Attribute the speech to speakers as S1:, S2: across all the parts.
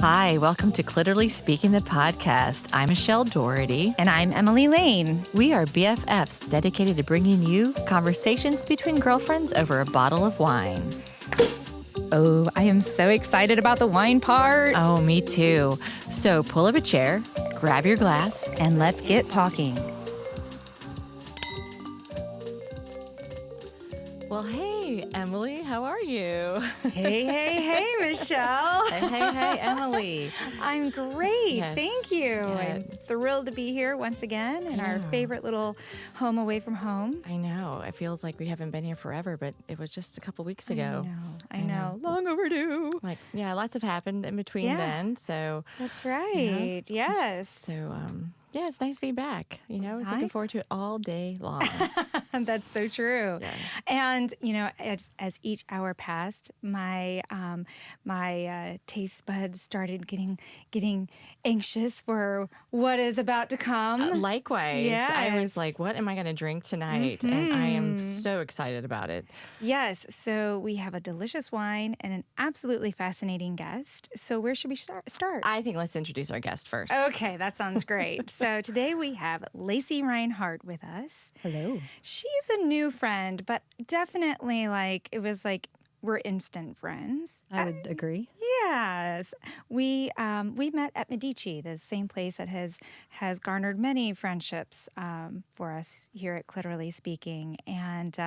S1: Hi, welcome to Cliterally Speaking the Podcast. I'm Michelle Doherty.
S2: And I'm Emily Lane.
S1: We are BFFs dedicated to bringing you conversations between girlfriends over a bottle of wine.
S2: Oh, I am so excited about the wine part.
S1: Oh, me too. So pull up a chair, grab your glass,
S2: And let's get talking.
S1: Well, hey, Emily, how are you?
S2: Hey, Michelle.
S1: Hey, Emily.
S2: I'm great.
S1: Yes.
S2: Thank you.
S1: Yeah.
S2: I'm thrilled to be here once again in our favorite little home away from home.
S1: I know. It feels like we haven't been here forever, but it was just a couple weeks ago.
S2: I know. Long overdue.
S1: Lots have happened in between then, so.
S2: That's right. Yes.
S1: So, yeah, it's nice to be back. I was looking forward to it all day long.
S2: That's so true.
S1: Yeah.
S2: And, as each hour passed, my taste buds started getting anxious for what is about to come.
S1: Likewise.
S2: Yes.
S1: I was like, what am I going to drink tonight? And I am so excited about it.
S2: Yes. So we have a delicious wine and an absolutely fascinating guest. So where should we start?
S1: I think let's introduce our guest first.
S2: Okay, that sounds great. So today we have Lacey Reinhardt with us.
S1: Hello.
S2: She's a new friend, but definitely we're instant friends.
S3: I would agree.
S2: Yes, we met at Medici, the same place that has garnered many friendships for us here at Cliterally Speaking. And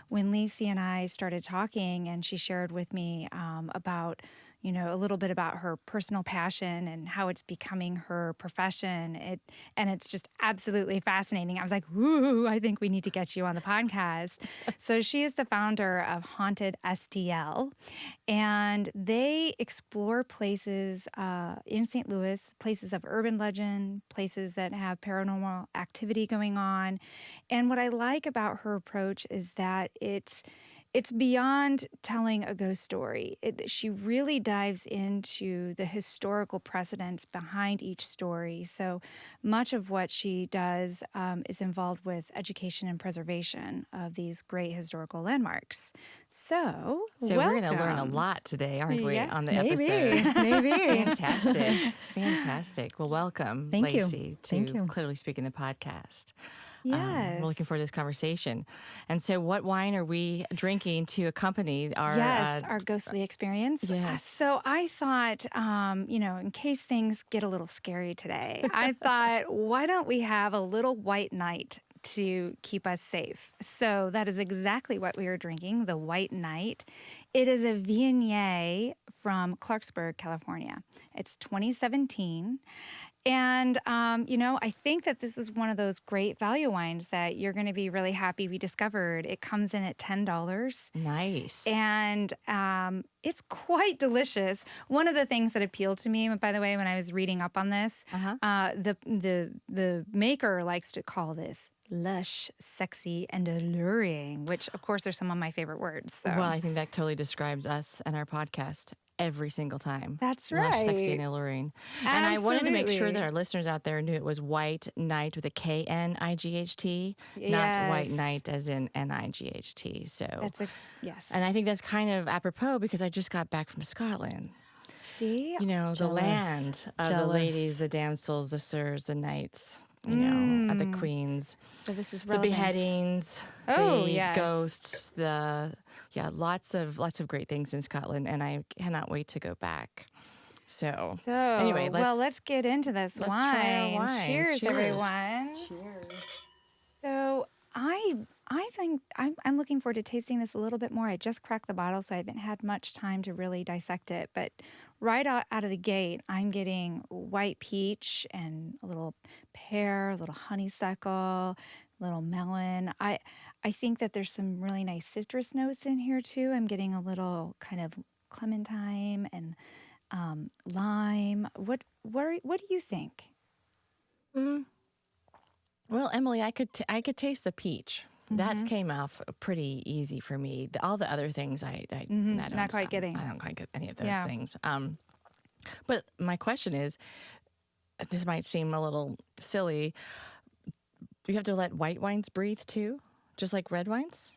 S2: when Lacey and I started talking, and she shared with me about a little bit about her personal passion and how it's becoming her profession. And it's just absolutely fascinating. I was like, "Ooh, I think we need to get you on the podcast." So she is the founder of Haunted STL, and they explore places in St. Louis, places of urban legend, places that have paranormal activity going on. And what I like about her approach is that it's beyond telling a ghost story. She really dives into the historical precedents behind each story. So much of what she does is involved with education and preservation of these great historical landmarks. So
S1: we're going to learn a lot today, aren't we, on the episode?
S2: Maybe.
S1: Fantastic. Well, welcome,
S3: Thank you.
S1: Lacey, to
S3: Thank you.
S1: Clearly Speaking the Podcast.
S2: Yes.
S1: We're looking forward to this conversation. And so what wine are we drinking to accompany our...
S2: our ghostly experience.
S1: Yes.
S2: So I thought, in case things get a little scary today, I thought, why don't we have a little white night to keep us safe? So that is exactly what we are drinking, the White Knight. It is a Viognier from Clarksburg, California. It's 2017. And, I think that this is one of those great value wines that you're going to be really happy we discovered. It comes in at $10.
S1: Nice.
S2: And it's quite delicious. One of the things that appealed to me, by the way, when I was reading up on this, the maker likes to call this lush, sexy, and alluring, which, of course, are some of my favorite words. So.
S1: Well, I think that totally describes us and our podcast every single time.
S2: That's
S1: Lush,
S2: right.
S1: sexy, and alluring.
S2: Absolutely.
S1: And I wanted to make sure that our listeners out there knew it was White Knight with a K-N-I-G-H-T, not White Knight as in N-I-G-H-T. So
S2: yes.
S1: And I think that's kind of apropos because I just got back from Scotland.
S2: See?
S1: The land of the ladies, the damsels, the sirs, the knights. Of the queens.
S2: So this is
S1: The
S2: relevant.
S1: beheadings, ghosts, lots of great things in Scotland, and I cannot wait to go back. So anyway,
S2: let's get into this wine.
S1: Try our wine.
S2: Cheers, everyone.
S3: Cheers.
S2: So I think I'm looking forward to tasting this a little bit more. I just cracked the bottle, so I haven't had much time to really dissect it. But right out of the gate, I'm getting white peach and a little pear, a little honeysuckle, a little melon. I think that there's some really nice citrus notes in here too. I'm getting a little kind of clementine and lime. What do you think?
S1: Well, Emily, I could taste the peach. That came off pretty easy for me. All the other things, I don't quite get any of those things. But my question is, this might seem a little silly. Do you have to let white wines breathe too, just like red wines?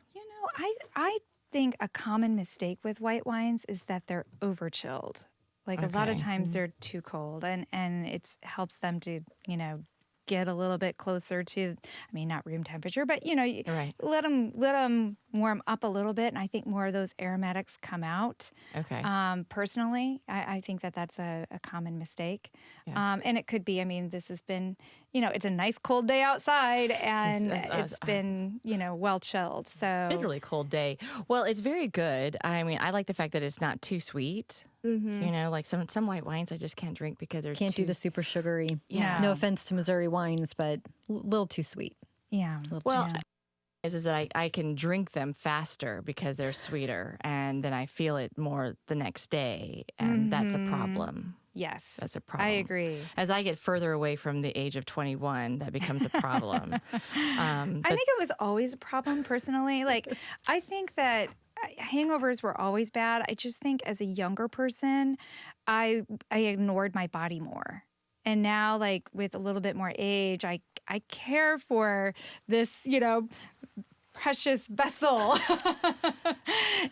S2: I think a common mistake with white wines is that they're over chilled. Like a lot of times they're too cold, and it helps them to, get a little bit closer to, not room temperature, but, let them warm up a little bit. And I think more of those aromatics come out.
S1: Okay.
S2: Personally, I think that's a common mistake.
S1: Yeah.
S2: And it could be, this has been, it's a nice cold day outside, and it's been, well chilled. So
S1: It's a really cold day. Well, it's very good. I like the fact that it's not too sweet. Mm-hmm. Like some white wines I just can't drink because they're
S3: can't do the super sugary.
S1: Yeah.
S3: No offense to Missouri wines, but a little too sweet.
S2: Yeah.
S1: Well, is that I can drink them faster because they're sweeter, and then I feel it more the next day, and that's a problem.
S2: Yes.
S1: That's a problem.
S2: I agree.
S1: As I get further away from the age of 21, that becomes a problem.
S2: I think it was always a problem personally. Like, I think that hangovers were always bad. I just think as a younger person, I ignored my body more. And now, like, with a little bit more age, I care for this, precious vessel.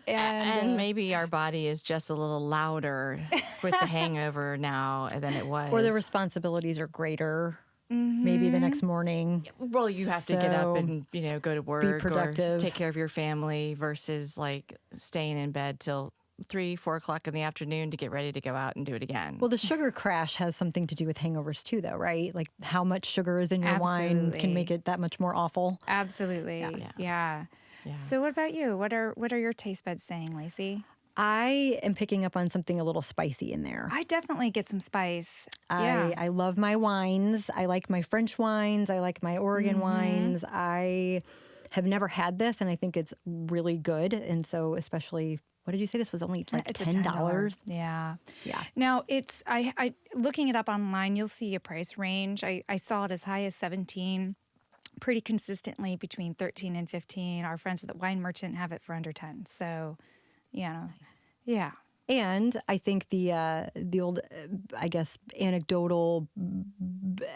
S1: and maybe our body is just a little louder with the hangover now than it was.
S3: Or the responsibilities are greater. Maybe the next morning.
S1: Well, you have to get up and, go to work,
S3: be productive,
S1: or take care of your family versus like staying in bed till 3-4 o'clock in the afternoon to get ready to go out and do it again.
S3: Well, the sugar crash has something to do with hangovers too, though, right? Like how much sugar is in your wine can make it that much more awful.
S2: Absolutely. Yeah. So what about you? What are your taste buds saying, Lacey?
S3: I am picking up on something a little spicy in there.
S2: I definitely get some spice.
S3: I love my wines. I like my French wines. I like my Oregon wines. I have never had this, and I think it's really good. And so especially, what did you say? This was only like $10?
S2: Yeah.
S3: Yeah.
S2: Now, it's I looking it up online, you'll see a price range. I saw it as high as 17, pretty consistently between 13 and 15. Our friends at the wine merchant have it for under 10. So, yeah.
S3: And I think the old, I guess, anecdotal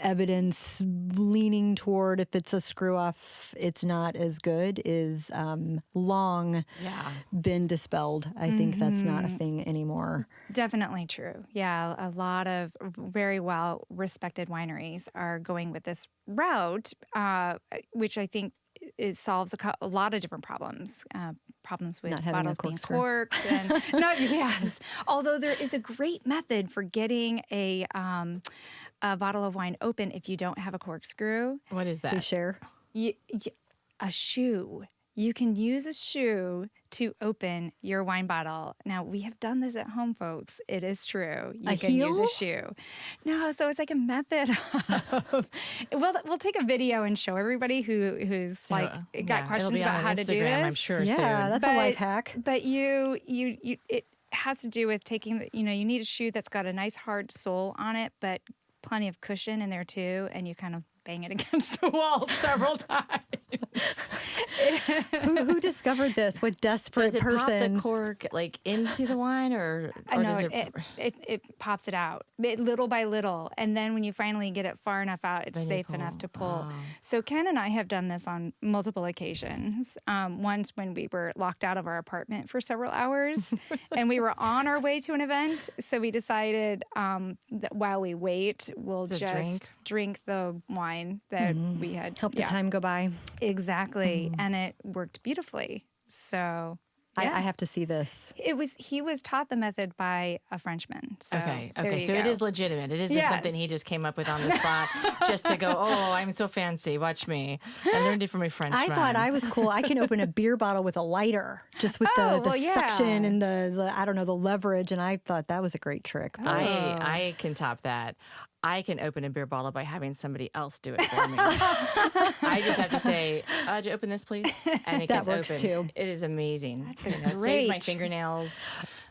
S3: evidence leaning toward if it's a screw off, it's not as good is long been dispelled. I think that's not a thing anymore. Definitely true.
S2: Yeah, a lot of very well respected wineries are going with this route, which I think it solves a lot of different problems. Problems with bottles being corked, and although there is a great method for getting a bottle of wine open if you don't have a corkscrew.
S1: What is that?
S3: Please share.
S2: A shoe. You can use a shoe to open your wine bottle. Now, we have done this at home, folks. It is true. You can use a shoe. No, so it's like a method of... We'll take a video and show everybody who's got questions about how to do this.
S1: I'm sure
S3: soon. That's a life hack.
S2: But it has to do with taking, you need a shoe that's got a nice hard sole on it, but plenty of cushion in there too, and you kind of bang it against the wall several times.
S3: Who discovered this? What desperate person?
S1: Does it pop the cork into the wine, or
S2: does it pops it out little by little, and then when you finally get it far enough out, it's safe enough to pull. Oh. So Ken and I have done this on multiple occasions. Once when we were locked out of our apartment for several hours, and we were on our way to an event, so we decided that while we wait, we'll just drink the wine that we had.
S3: Help the time go by.
S2: Exactly. And it worked beautifully. So
S3: I have to see this.
S2: He was taught the method by a Frenchman. So
S1: okay. So it is legitimate. It isn't something he just came up with on the spot just to go, oh, I'm so fancy. Watch me. I learned it from a Frenchman.
S3: I thought I was cool. I can open a beer bottle with a lighter, just with the suction and the leverage. And I thought that was a great trick.
S1: I can top that. I can open a beer bottle by having somebody else do it for me. I just have to say, "Would you open this, please?" And it gets open.
S3: Too.
S1: It is amazing.
S2: That's
S1: saves my fingernails.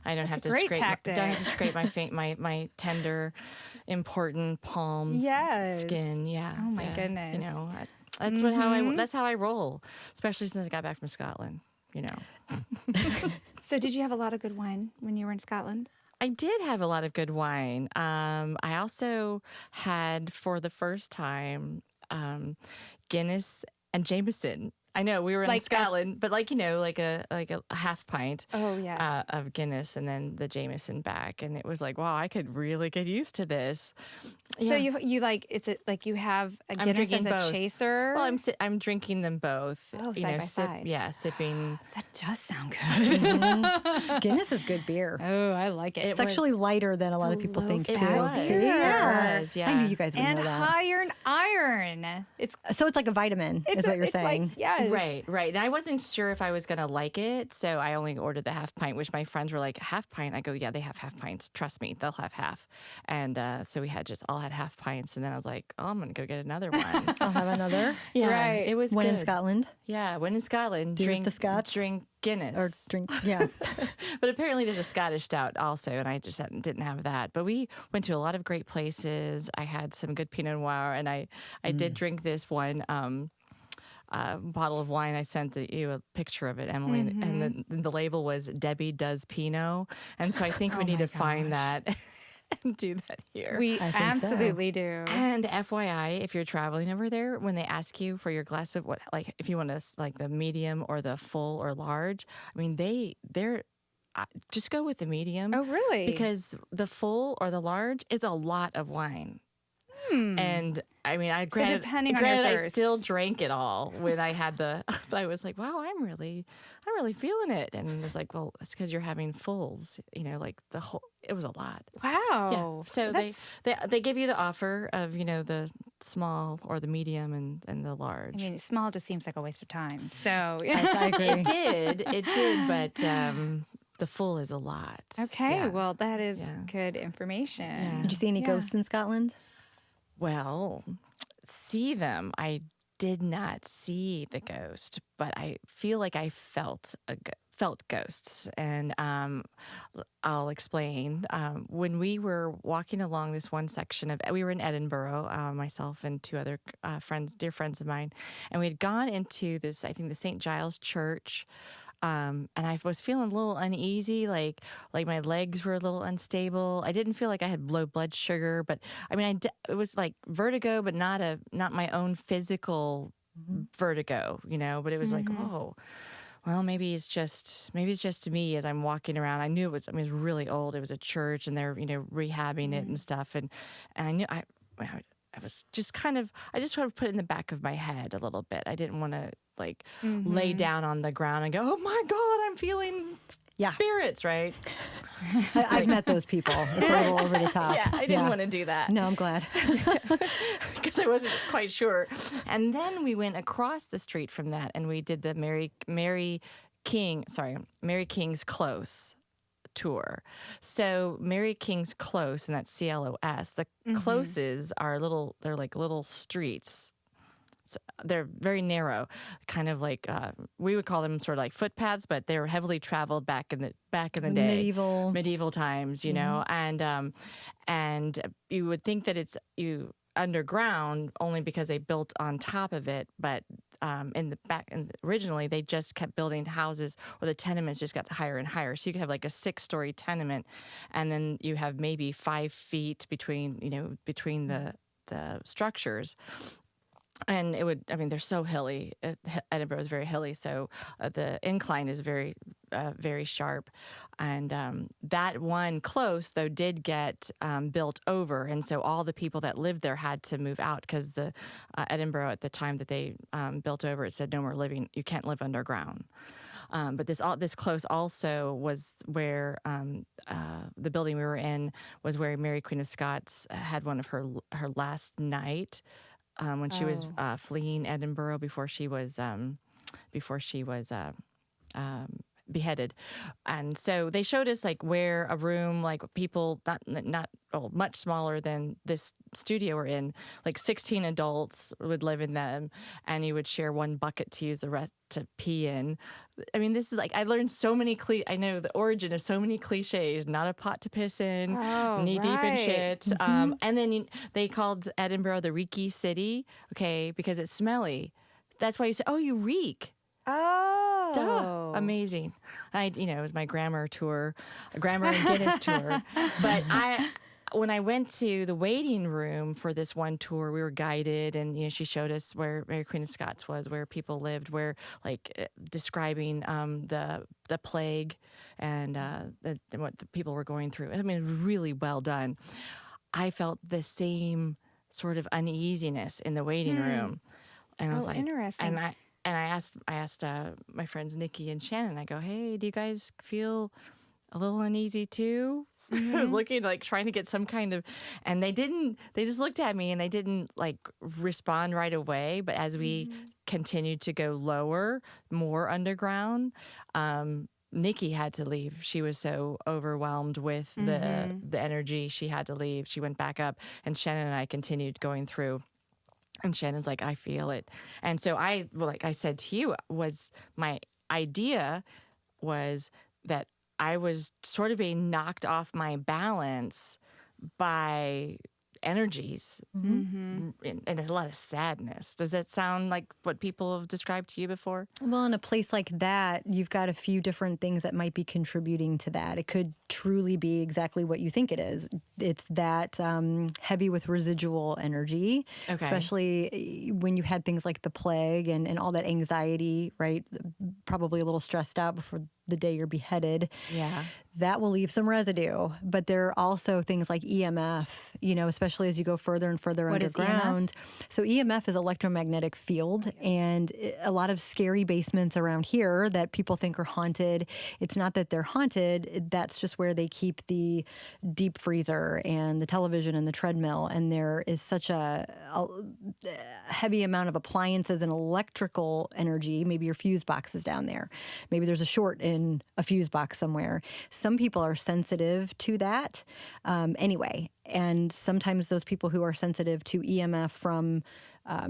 S1: I don't have to scrape my tender, important palm skin. Yeah.
S2: Oh my goodness.
S1: That's how I roll. Especially since I got back from Scotland.
S2: So, did you have a lot of good wine when you were in Scotland?
S1: I did have a lot of good wine. I also had, for the first time, Guinness and Jameson I know we were in Scotland, but like a half pint.
S2: Oh yes.
S1: Of Guinness, and then the Jameson back, and it was like, wow, I could really get used to this.
S2: So you like you have a Guinness as a
S1: both.
S2: chaser.
S1: Well, I'm drinking them both.
S2: Oh, side by side.
S1: Yeah, sipping.
S2: That does sound good.
S3: Guinness is good beer.
S2: Oh, I like it.
S3: It's actually lighter than a lot of people think too.
S1: It was. Yeah.
S3: I knew you guys would know that.
S2: And higher in iron.
S3: So it's like a vitamin, is what you're saying.
S2: Yes.
S1: Right. And I wasn't sure if I was going to like it, so I only ordered the half pint, which my friends were like, half pint? I go, yeah, they have half pints. Trust me, they'll have half. And so we all had half pints, and then I was like, oh, I'm going to go get another one.
S3: I'll have another.
S1: Yeah,
S2: right.
S1: It was
S3: when
S1: good.
S3: in Scotland.
S1: Yeah, when in Scotland.
S3: Drink the Scots.
S1: Drink Guinness.
S3: Or drink, yeah.
S1: But apparently there's a Scottish stout also, and I just didn't have that. But we went to a lot of great places. I had some good Pinot Noir, and I did drink this one bottle of wine. I sent you a picture of it, Emily, and the label was Debbie Does Pinot. And so I think we need to find that and do that here.
S2: We absolutely do.
S1: And FYI, if you're traveling over there, when they ask you for your glass of if you want to like the medium or the full or large, I mean, they're just go with the medium.
S2: Oh, really?
S1: Because the full or the large is a lot of wine. And I mean,
S2: depending on your thirst.
S1: I still drank it all when I had but I was like, wow, I'm really feeling it. And it's like, well, it's because you're having fulls, like the whole, it was a lot.
S2: Wow.
S1: Yeah. So they give you the offer of, the small or the medium and the large.
S2: I mean, small just seems like a waste of time. So
S1: I agree. It did, but the full is a lot.
S2: Okay. Well, that is good information.
S1: Yeah.
S3: Did you see any ghosts in Scotland?
S1: Well, see them. I did not see the ghost, but I feel like I felt ghosts. And I'll explain. When we were walking along this one section we were in Edinburgh, myself and two other dear friends of mine, and we had gone into this, I think the St. Giles Church. And I was feeling a little uneasy, like my legs were a little unstable. I didn't feel like I had low blood sugar, but I mean, it was like vertigo, but not my own physical vertigo, But it was like, oh, well, maybe it's just me as I'm walking around. I knew it was really old. It was a church, and they're rehabbing it and stuff, and I knew I was just I just sort of put it in the back of my head a little bit. I didn't want to lay down on the ground and go, oh my God, I'm feeling spirits, right?
S3: I've met those people. It's a little over the top.
S1: Yeah, I didn't want to do that.
S3: No, I'm glad.
S1: Because I wasn't quite sure. And then we went across the street from that, and we did the Mary King's Close tour. So Mary King's Close, and that's CLOS. The closes are they're like little streets. So they're very narrow, kind of like we would call them sort of like footpaths, but they were heavily traveled back in the day, medieval times, and you would think that it's underground only because they built on top of it, but in the back, and originally they just kept building houses, or the tenements just got higher and higher. So you could have like a 6-story tenement, and then you have maybe 5 feet between the structures. And they're so hilly. Edinburgh is very hilly, so the incline is very, very sharp. And that one close, though, did get built over. And so all the people that lived there had to move out, because the Edinburgh at the time that they built over, it said no more living. You can't live underground. But this close also was where the building we were in was where Mary Queen of Scots had one of her last night. When she was fleeing Edinburgh before she was beheaded. And so they showed us where a room, people not much smaller than this studio we're in, 16 adults would live in them, and you would share one bucket to use the rest to pee in. I mean, this is I learned so many I know the origin of so many cliches. Not a pot to piss in, knee deep in shit. And then they called Edinburgh the reeky city, because it's smelly. That's why you say, oh, you reek.
S2: Oh.
S1: Duh. Amazing. It was my grammar and Guinness tour. But when I went to the waiting room for this one tour, we were guided, and she showed us where Mary Queen of Scots was, where people lived, where describing the plague and what the people were going through. I mean, really well done. I felt the same sort of uneasiness in the waiting room, and I was like,
S2: interesting.
S1: And I asked my friends Nikki and Shannon. I go, hey, do you guys feel a little uneasy too? I was looking, trying to get some kind of, and they didn't. They just looked at me and they didn't respond right away. But as we continued to go lower, more underground, Nikki had to leave. She was so overwhelmed with the energy. She had to leave. She went back up, and Shannon and I continued going through. And Shannon's like, I feel it. And so like I said to you, was my idea was that I was sort of being knocked off my balance by energies and a lot of sadness. Does that sound like what people have described to you before?
S3: Well, in a place like that, you've got a few different things that might be contributing to that. It could truly be exactly what you think it is. It's that heavy with residual energy, especially when you had things like the plague and all that anxiety, right? Probably a little stressed out before the day you're beheaded.
S1: Yeah.
S3: That will leave some residue. But there are also things like EMF, especially as you go further and further underground. So EMF is electromagnetic field, and a lot of scary basements around here that people think are haunted. It's not that they're haunted. That's just where they keep the deep freezer and the television and the treadmill. And there is such a heavy amount of appliances and electrical energy. Maybe your fuse box is down there. Maybe there's a short in a fuse box somewhere. Some people are sensitive to that anyway. And sometimes those people who are sensitive to EMF from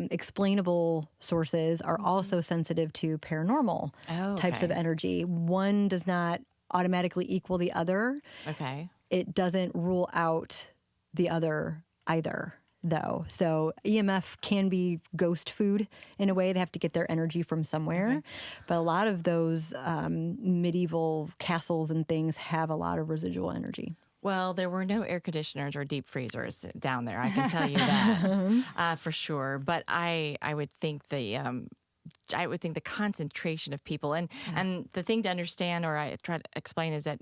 S3: explainable sources are also sensitive to paranormal types of energy. One does not automatically equal the other.
S1: Okay.
S3: It doesn't rule out the other either, though. So EMF can be ghost food in a way. They have to get their energy from somewhere. Okay. But a lot of those medieval castles and things have a lot of residual energy.
S1: Well, there were no air conditioners or deep freezers down there. I can tell you that for sure. But I would think the concentration of people and the thing to understand, or I try to explain, is that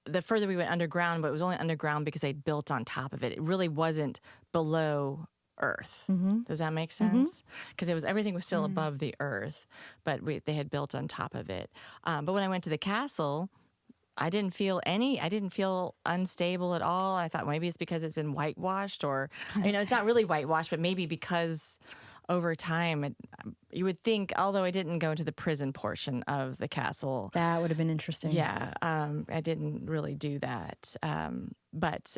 S1: the further we went underground, but it was only underground because they'd built on top of it. It really wasn't below earth. Does that make sense? Because everything was still above the earth, but they had built on top of it. But when I went to the castle, I didn't feel unstable at all. I thought maybe it's because it's been whitewashed, or, it's not really whitewashed, but maybe because over time, you would think, although I didn't go into the prison portion of the castle.
S3: That would have been interesting.
S1: Yeah, I didn't really do that. And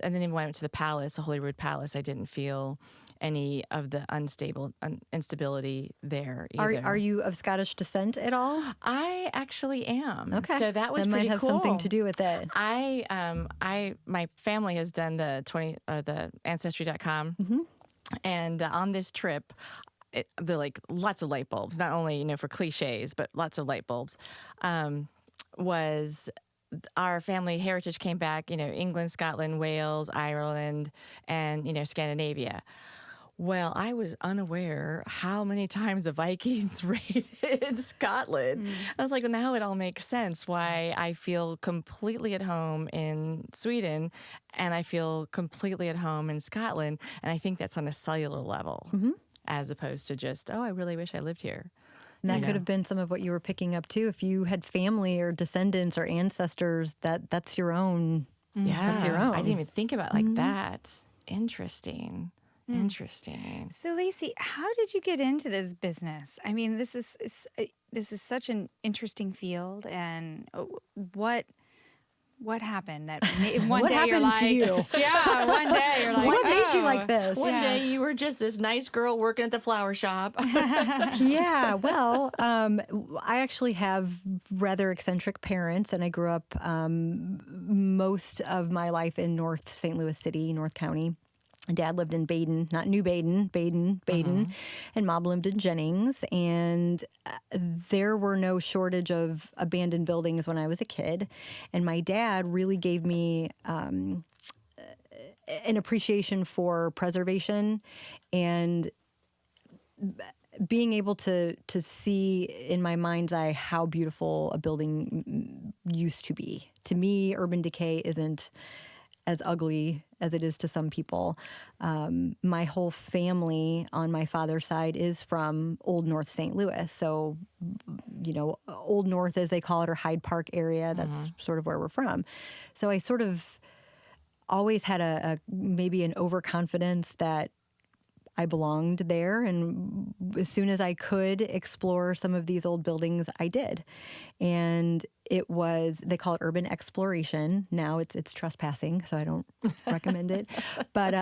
S1: then when I went to the palace, the Holyrood Palace, I didn't feel any of the instability there either.
S3: Are you of Scottish descent at all?
S1: I actually am.
S3: Okay.
S1: So that was
S3: that
S1: pretty
S3: might have
S1: cool.
S3: something to do with it.
S1: My family has done the Ancestry.com. And on this trip, they're like lots of light bulbs, not only, for cliches, but lots of light bulbs, was our family heritage came back, England, Scotland, Wales, Ireland, and, Scandinavia. Well, I was unaware how many times the Vikings raided Scotland. I was like, well, now it all makes sense why I feel completely at home in Sweden and I feel completely at home in Scotland. And I think that's on a cellular level as opposed to just, I really wish I lived here.
S3: And that could have been some of what you were picking up, too. If you had family or descendants or ancestors, that's your own.
S1: Yeah,
S3: that's your own.
S1: I didn't even think about it like that. Interesting.
S2: So, Lacey, how did you get into this business? I mean, this is such an interesting field, and what happened that one day you're like, yeah, one day you're like,
S3: what made you like this?
S1: One day you were just this nice girl working at the flower shop.
S3: Yeah, well, I actually have rather eccentric parents, and I grew up most of my life in North St. Louis City, North County. Dad lived in Baden, not New Baden, Baden. And Mom lived in Jennings. And there were no shortage of abandoned buildings when I was a kid. And my dad really gave me an an appreciation for preservation and being able to see in my mind's eye how beautiful a building used to be. To me, urban decay isn't as ugly as it is to some people. My whole family on my father's side is from Old North St. Louis. So, Old North, as they call it, or Hyde Park area, that's sort of where we're from. So I sort of always had maybe an overconfidence that I belonged there, and as soon as I could explore some of these old buildings, I did. And they call it urban exploration. Now it's trespassing, so I don't recommend it. But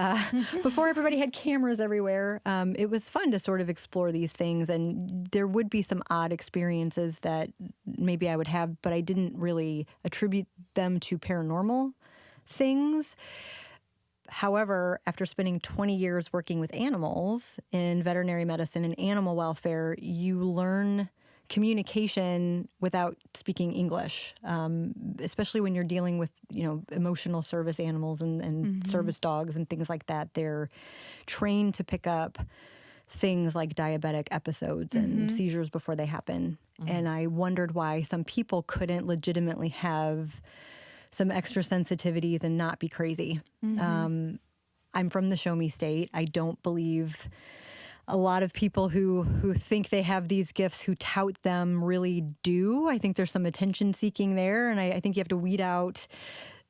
S3: before everybody had cameras everywhere, it was fun to sort of explore these things, and there would be some odd experiences that maybe I would have, but I didn't really attribute them to paranormal things. However, after spending 20 years working with animals in veterinary medicine and animal welfare, you learn communication without speaking English, especially when you're dealing with, emotional service animals and service dogs and things like that. They're trained to pick up things like diabetic episodes and seizures before they happen. And I wondered why some people couldn't legitimately have some extra sensitivities and not be crazy. I'm from the Show Me State. I don't believe a lot of people who think they have these gifts, who tout them, really do. I think there's some attention seeking there, and I think you have to weed out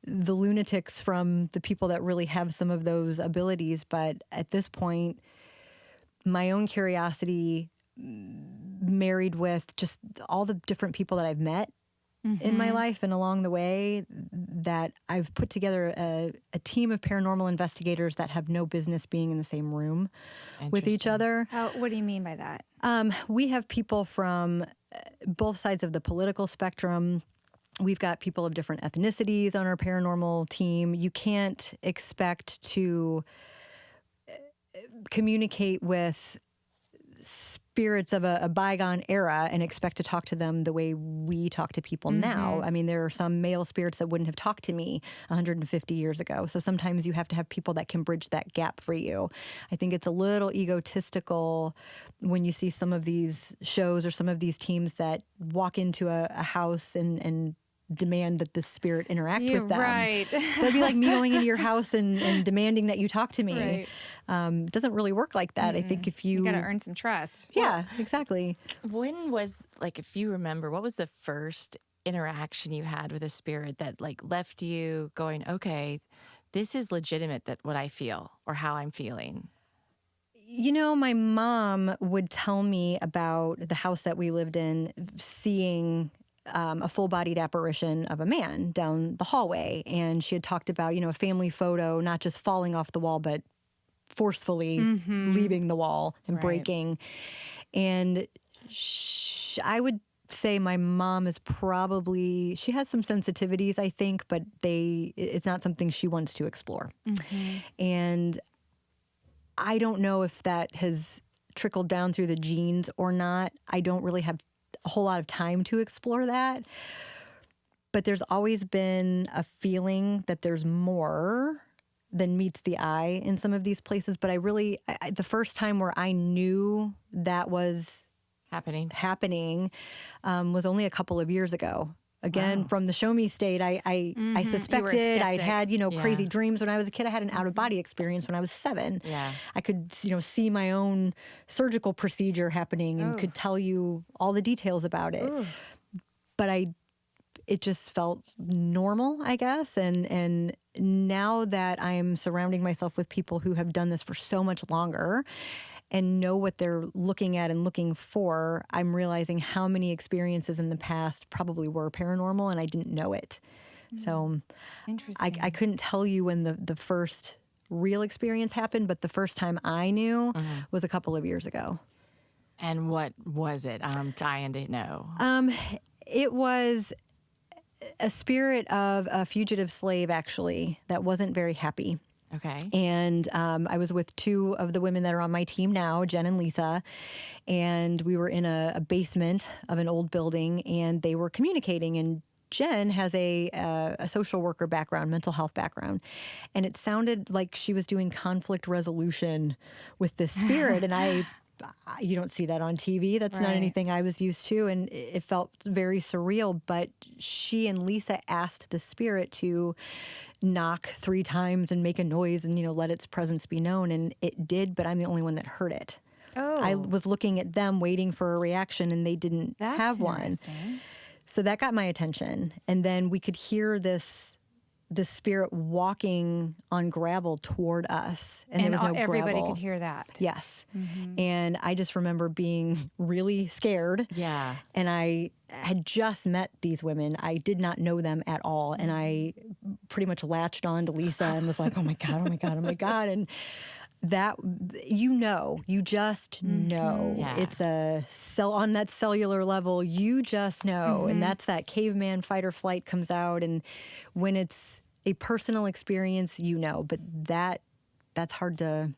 S3: the lunatics from the people that really have some of those abilities. But at this point, my own curiosity married with just all the different people that I've met in my life and along the way, that I've put together a team of paranormal investigators that have no business being in the same room with each other.
S2: What do you mean by that?
S3: We have people from both sides of the political spectrum. We've got people of different ethnicities on our paranormal team. You can't expect to communicate with spirits of a bygone era and expect to talk to them the way we talk to people now. I mean, there are some male spirits that wouldn't have talked to me 150 years ago. So sometimes you have to have people that can bridge that gap for you. I think it's a little egotistical when you see some of these shows or some of these teams that walk into a house and demand that the spirit interact with them.
S2: Right.
S3: That'd be like me going into your house and demanding that you talk to me.
S2: Right.
S3: It doesn't really work like that. I think if you
S2: got to earn some trust.
S3: Yeah, exactly.
S1: When was, if you remember, what was the first interaction you had with a spirit that left you going, okay, this is legitimate, that what I feel or how I'm feeling?
S3: My mom would tell me about the house that we lived in, seeing a full-bodied apparition of a man down the hallway. And she had talked about, a family photo, not just falling off the wall, but forcefully leaving the wall and breaking. And I would say my mom is she has some sensitivities, I think, but it's not something she wants to explore. And I don't know if that has trickled down through the genes or not. I don't really have a whole lot of time to explore that. But there's always been a feeling that there's more than meets the eye in some of these places. But the first time where I knew that was happening was only a couple of years ago. Again, from the Show Me State, I suspected. I'd had, crazy dreams when I was a kid. I had an out-of-body experience when I was 7. Yeah. I could, see my own surgical procedure happening and could tell you all the details about it. But it just felt normal, I guess. And now that I'm surrounding myself with people who have done this for so much longer and know what they're looking at and looking for, I'm realizing how many experiences in the past probably were paranormal and I didn't know it. So
S2: interesting.
S3: I couldn't tell you when the first real experience happened, but the first time I knew was a couple of years ago.
S1: And what was it? I'm dying to know.
S3: It was a spirit of a fugitive slave, actually, that wasn't very happy.
S1: Okay.
S3: And I was with 2 of the women that are on my team now, Jen and Lisa, and we were in a basement of an old building, and they were communicating and Jen has a social worker background, mental health background, and it sounded like she was doing conflict resolution with this spirit. And you don't see that on TV. That's not anything I was used to, and it felt very surreal. But she and Lisa asked the spirit to knock 3 times and make a noise and, let its presence be known, and it did, but I'm the only one that heard it.
S2: Oh.
S3: I was looking at them waiting for a reaction, and they didn't have one. So that got my attention. And then we could hear the spirit walking on gravel toward us. And there was no
S2: everybody
S3: gravel.
S2: could hear that.
S3: Yes. Mm-hmm. And I just remember being really scared.
S1: Yeah.
S3: And I had just met these women. I did not know them at all. And I pretty much latched on to Lisa and was like, oh my God, oh my God, oh my God. And that, you just know.
S1: Yeah.
S3: It's on that cellular level, you just know. And that's that caveman fight or flight comes out. And when it's a personal experience, but that's hard to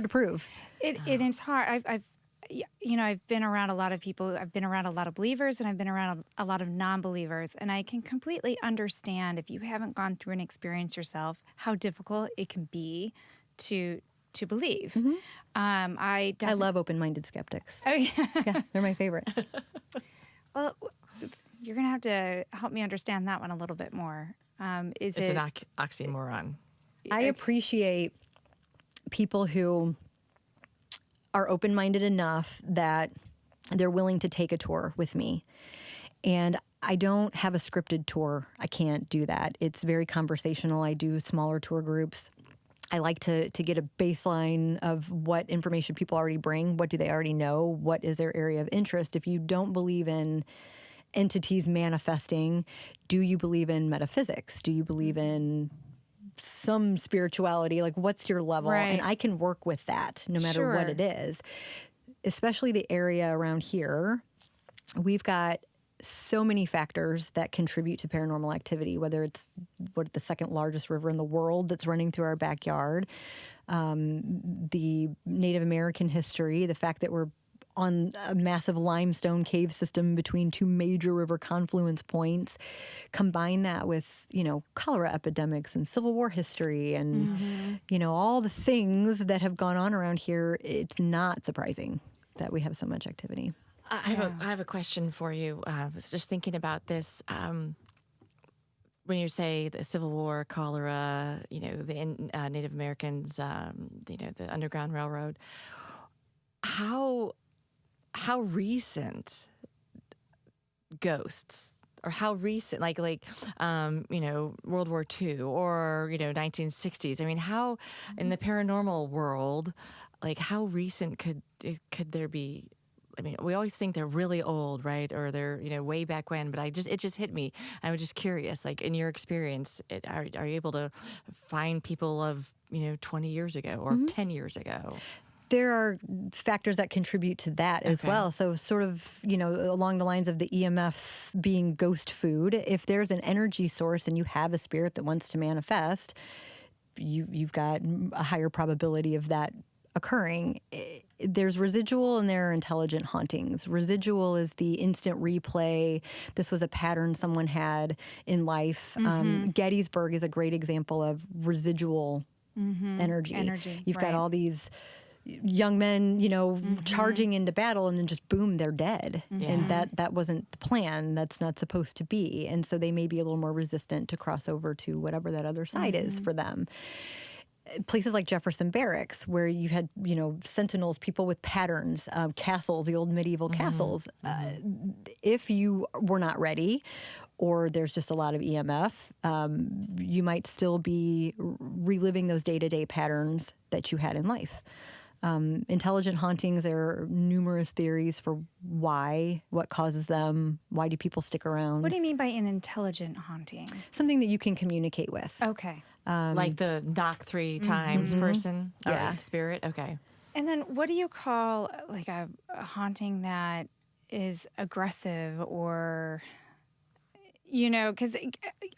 S3: prove.
S2: It's hard. I've been around a lot of people. I've been around a lot of believers, and I've been around a lot of non-believers. And I can completely understand, if you haven't gone through an experience yourself, how difficult it can be to believe.
S3: Mm-hmm. I love open-minded skeptics.
S2: Oh, yeah.
S3: Yeah, they're my favorite.
S2: Well, you're going to have to help me understand that one a little bit more. It's
S1: an oxymoron.
S3: I appreciate people who are open-minded enough that they're willing to take a tour with me. And I don't have a scripted tour. I can't do that. It's very conversational. I do smaller tour groups. I like to get a baseline of what information people already bring. What do they already know? What is their area of interest? If you don't believe in entities manifesting, do you believe in metaphysics? Do you believe in some spirituality? Like, what's your level?
S2: Right.
S3: And I can work with that no matter what it is. Especially the area around here, we've got so many factors that contribute to paranormal activity, whether it's the second largest river in the world that's running through our backyard, the Native American history, the fact that we're on a massive limestone cave system between 2 major river confluence points. Combine that with, cholera epidemics and Civil War history and, all the things that have gone on around here. It's not surprising that we have so much activity.
S1: I have a question for you. I was just thinking about this. When you say the Civil War, cholera, the Native Americans, the Underground Railroad, how recent ghosts, or how recent, like World War II or 1960s? I mean, how in the paranormal world, like how recent could there be? I mean, we always think they're really old, right? Or they're, way back when, but it just hit me. I was just curious, like in your experience, are you able to find people of, 20 years ago or 10 years ago?
S3: There are factors that contribute to that as well. So sort of, along the lines of the EMF being ghost food, if there's an energy source and you have a spirit that wants to manifest, you've got a higher probability of that occurring. There's residual and there are intelligent hauntings. Residual is the instant replay. This was a pattern someone had in life. Gettysburg is a great example of residual energy. You've got all these young men, charging into battle, and then just boom, they're dead. And that wasn't the plan. That's not supposed to be. And so they may be a little more resistant to cross over to whatever that other side is for them. Places like Jefferson Barracks, where you had, sentinels, people with patterns, castles, the old medieval castles. If you were not ready, or there's just a lot of EMF, you might still be reliving those day-to-day patterns that you had in life. Intelligent hauntings, there are numerous theories for what causes them, why do people stick around.
S2: What do you mean by an intelligent haunting?
S3: Something that you can communicate with.
S2: Okay.
S1: Like the knock 3 times person? Spirit? Okay.
S2: And then what do you call like a haunting that is aggressive or, because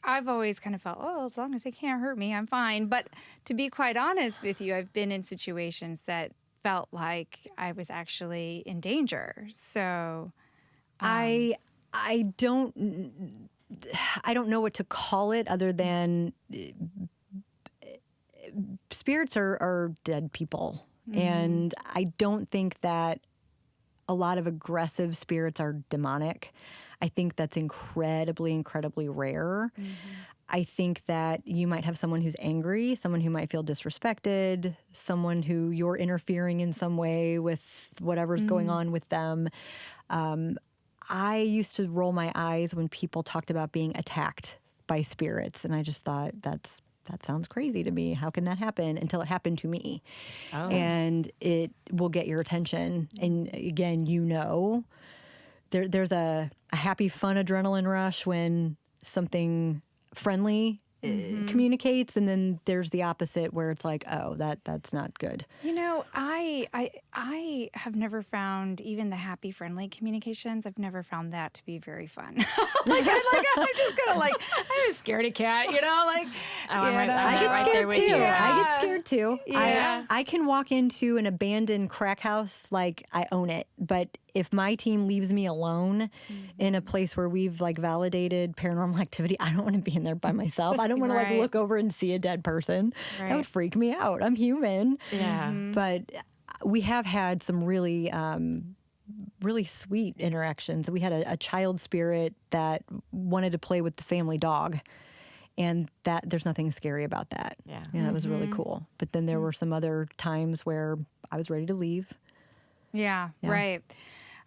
S2: I've always kind of felt, as long as they can't hurt me, I'm fine. But to be quite honest with you, I've been in situations that felt like I was actually in danger. So
S3: I don't I don't know what to call it other than spirits are dead people. And I don't think that a lot of aggressive spirits are demonic. I think that's incredibly, incredibly rare. I think that you might have someone who's angry, someone who might feel disrespected, someone who you're interfering in some way with whatever's going on with them. I used to roll my eyes when people talked about being attacked by spirits, and I just thought that sounds crazy to me. How can that happen? Until it happened to me. And it will get your attention. And again, there's a happy, fun adrenaline rush when something friendly communicates, and then there's the opposite where it's like, oh, that's not good.
S2: I have never found even the happy, friendly communications. I've never found that to be very fun. I'm just kind of I'm a scaredy cat,
S3: I get scared too. I get scared too.
S2: Yeah.
S3: I can walk into an abandoned crack house like I own it, but if my team leaves me alone in a place where we've validated paranormal activity, I don't want to be in there by myself. I don't want to look over and see a dead person. That would freak me out. I'm human.
S1: Yeah.
S3: But we have had some really, really sweet interactions. We had a child spirit that wanted to play with the family dog. And there's nothing scary about that. Yeah, that was really cool. But then there were some other times where I was ready to leave.
S2: Yeah, right.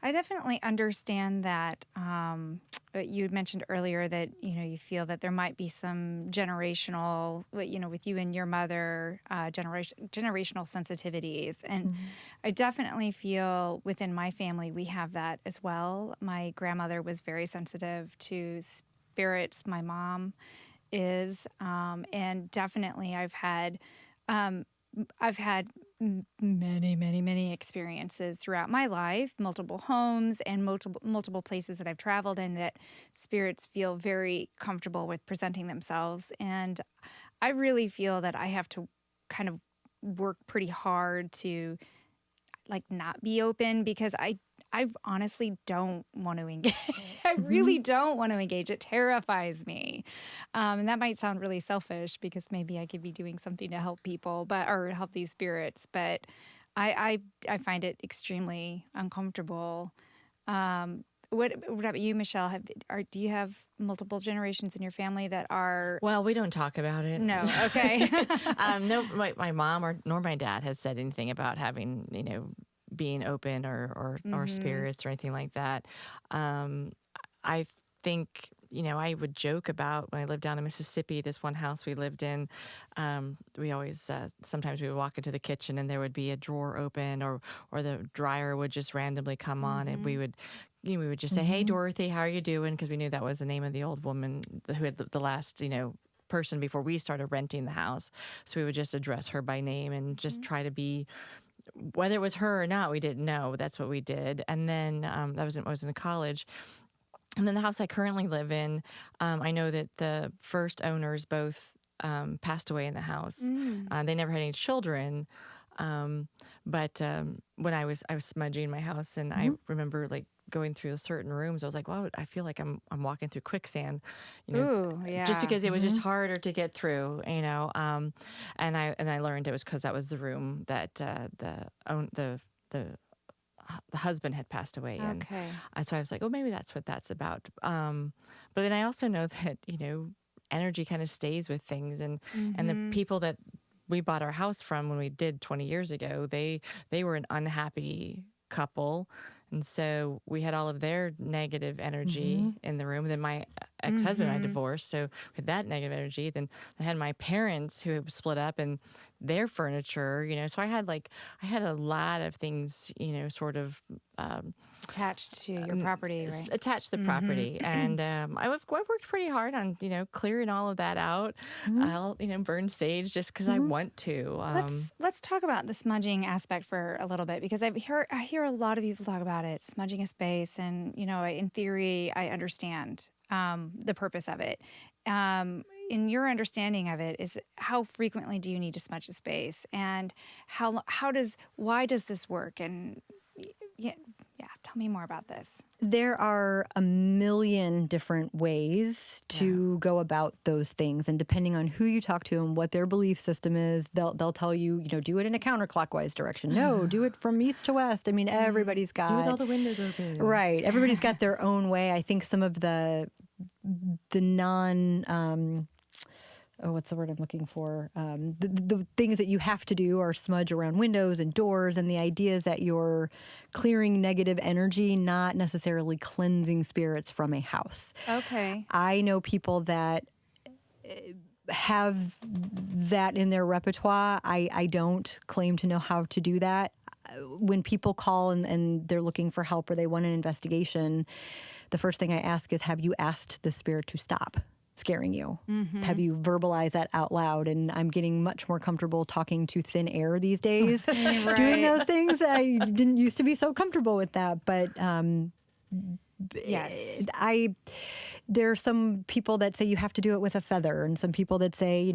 S2: I definitely understand that. You had mentioned earlier that, you feel that there might be some generational, with you and your mother, generational sensitivities. And I definitely feel within my family, we have that as well. My grandmother was very sensitive to spirits. My mom is, and definitely I've had many, many, many experiences throughout my life, multiple homes and multiple places that I've traveled in that spirits feel very comfortable with presenting themselves. And I really feel that I have to kind of work pretty hard to not be open, because I honestly don't want to engage. I really don't want to engage. It terrifies me. And that might sound really selfish, because maybe I could be doing something to help people, or help these spirits. But I find it extremely uncomfortable. What about you, Michelle? Do you have multiple generations in your family that are?
S1: Well, we don't talk about it.
S2: No. Okay.
S1: No, my mom nor my dad has said anything about having, being open or spirits or anything like that. I think, I would joke about when I lived down in Mississippi, this one house we lived in, we always, sometimes we would walk into the kitchen and there would be a drawer open or the dryer would just randomly come on, and we would just say, "Hey, Dorothy, how are you doing?" Because we knew that was the name of the old woman who had the last, person before we started renting the house. So we would just address her by name and just try to be, whether it was her or not, we didn't know. That's what we did. And then I was in college. And then the house I currently live in, I know that the first owners both passed away in the house. They never had any children. But when I was smudging my house, and I remember going through certain rooms, I was like, "Wow, I feel like I'm walking through quicksand,"
S2: Ooh, yeah.
S1: Just because it was just harder to get through, And I learned it was because that was the room that the husband had passed away in.
S2: Okay.
S1: So I was like, "Oh, maybe that's what that's about." But then I also know that energy kind of stays with things, and the people that we bought our house from when we did 20 years ago, they were an unhappy couple. And so we had all of their negative energy in the room. Then my ex-husband and I divorced, so with that negative energy. Then I had my parents who split up and their furniture, So I had a lot of things, sort of
S2: attached to your property, right?
S1: Attached to the property. And I worked pretty hard on, clearing all of that out. I'll, burn sage just because I want to.
S2: Let's talk about the smudging aspect for a little bit, because I hear a lot of people talk about it, smudging a space, and, in theory, I understand the purpose of it. In your understanding of it, is how frequently do you need to smudge a space, and why does this work? And yeah, Tell me more about this.
S3: There are a million different ways to go about those things. And depending on who you talk to and what their belief system is, they'll tell you, do it in a counterclockwise direction. No, do it from east to west. I mean, everybody's got...
S1: Do with all the windows open.
S3: Right. Everybody's got their own way. I think some of the non... what's the word I'm looking for? The things that you have to do are smudge around windows and doors, and the idea is that you're clearing negative energy, not necessarily cleansing spirits from a house.
S2: Okay.
S3: I know people that have that in their repertoire. I don't claim to know how to do that. When people call and they're looking for help or they want an investigation, the first thing I ask is, have you asked the spirit to stop scaring you? Mm-hmm. Have you verbalized that out loud? And I'm getting much more comfortable talking to thin air these days.
S2: Right.
S3: Doing those things. I didn't used to be so comfortable with that, but
S2: yes.
S3: There are some people that say you have to do it with a feather, and some people that say,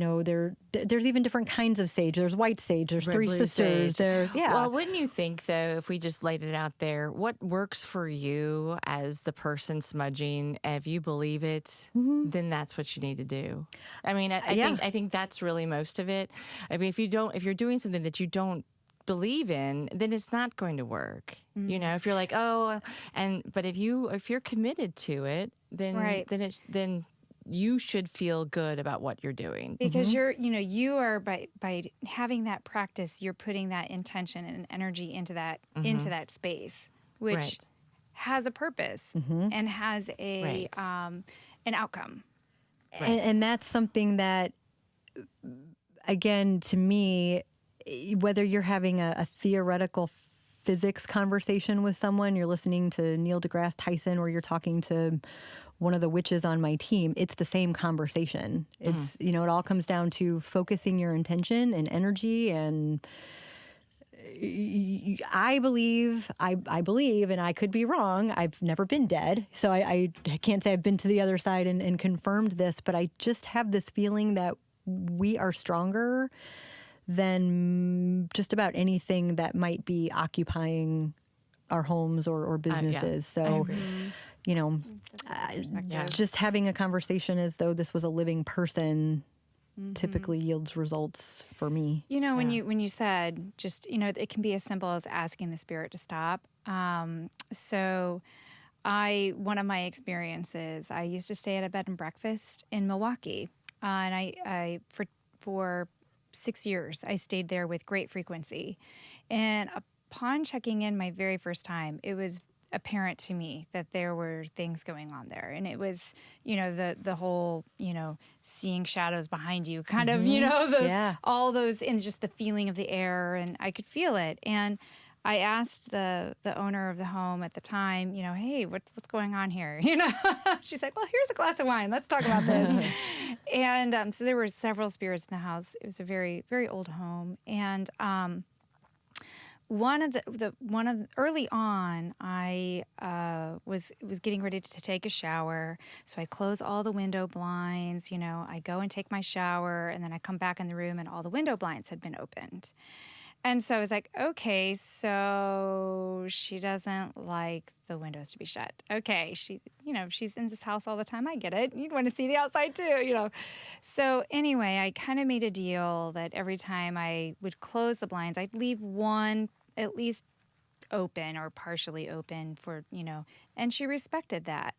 S3: there's even different kinds of sage. There's white sage, there's three sisters. There's
S1: Well, wouldn't you think, though, if we just laid it out there, what works for you as the person smudging, if you believe it, then that's what you need to do. I mean, I think that's really most of it. I mean, if you're doing something that you don't believe in, then it's not going to work. Mm-hmm. If you're like, but if you're committed to it, then you should feel good about what you're doing.
S2: Because you are by having that practice, you're putting that intention and energy into that space, which has a purpose and has a an outcome.
S3: Right. And that's something that, again, to me, whether you're having a theoretical physics conversation with someone, you're listening to Neil deGrasse Tyson, or you're talking to one of the witches on my team, it's the same conversation. It's, it all comes down to focusing your intention and energy. And I believe, and I could be wrong, I've never been dead, so I can't say I've been to the other side and confirmed this, but I just have this feeling that we are stronger than just about anything that might be occupying our homes or businesses. So, just having a conversation as though this was a living person typically yields results for me.
S2: When you said just, it can be as simple as asking the spirit to stop. So one of my experiences, I used to stay at a bed and breakfast in Milwaukee, and I for 6 years, I stayed there with great frequency. And upon checking in my very first time, it was apparent to me that there were things going on there. And it was, the whole, seeing shadows behind you, kind of, all those, and just the feeling of the air, and I could feel it. And I asked the owner of the home at the time, hey, what's going on here? She's like, well, here's a glass of wine. Let's talk about this. And so there were several spirits in the house. It was a very, very old home. And early on, I was getting ready to take a shower. So I close all the window blinds. I go and take my shower, and then I come back in the room, and all the window blinds had been opened. And so I was like, okay, so she doesn't like the windows to be shut. Okay, she's in this house all the time. I get it. You'd want to see the outside too, So anyway, I kind of made a deal that every time I would close the blinds, I'd leave one at least open or partially open for, and she respected that.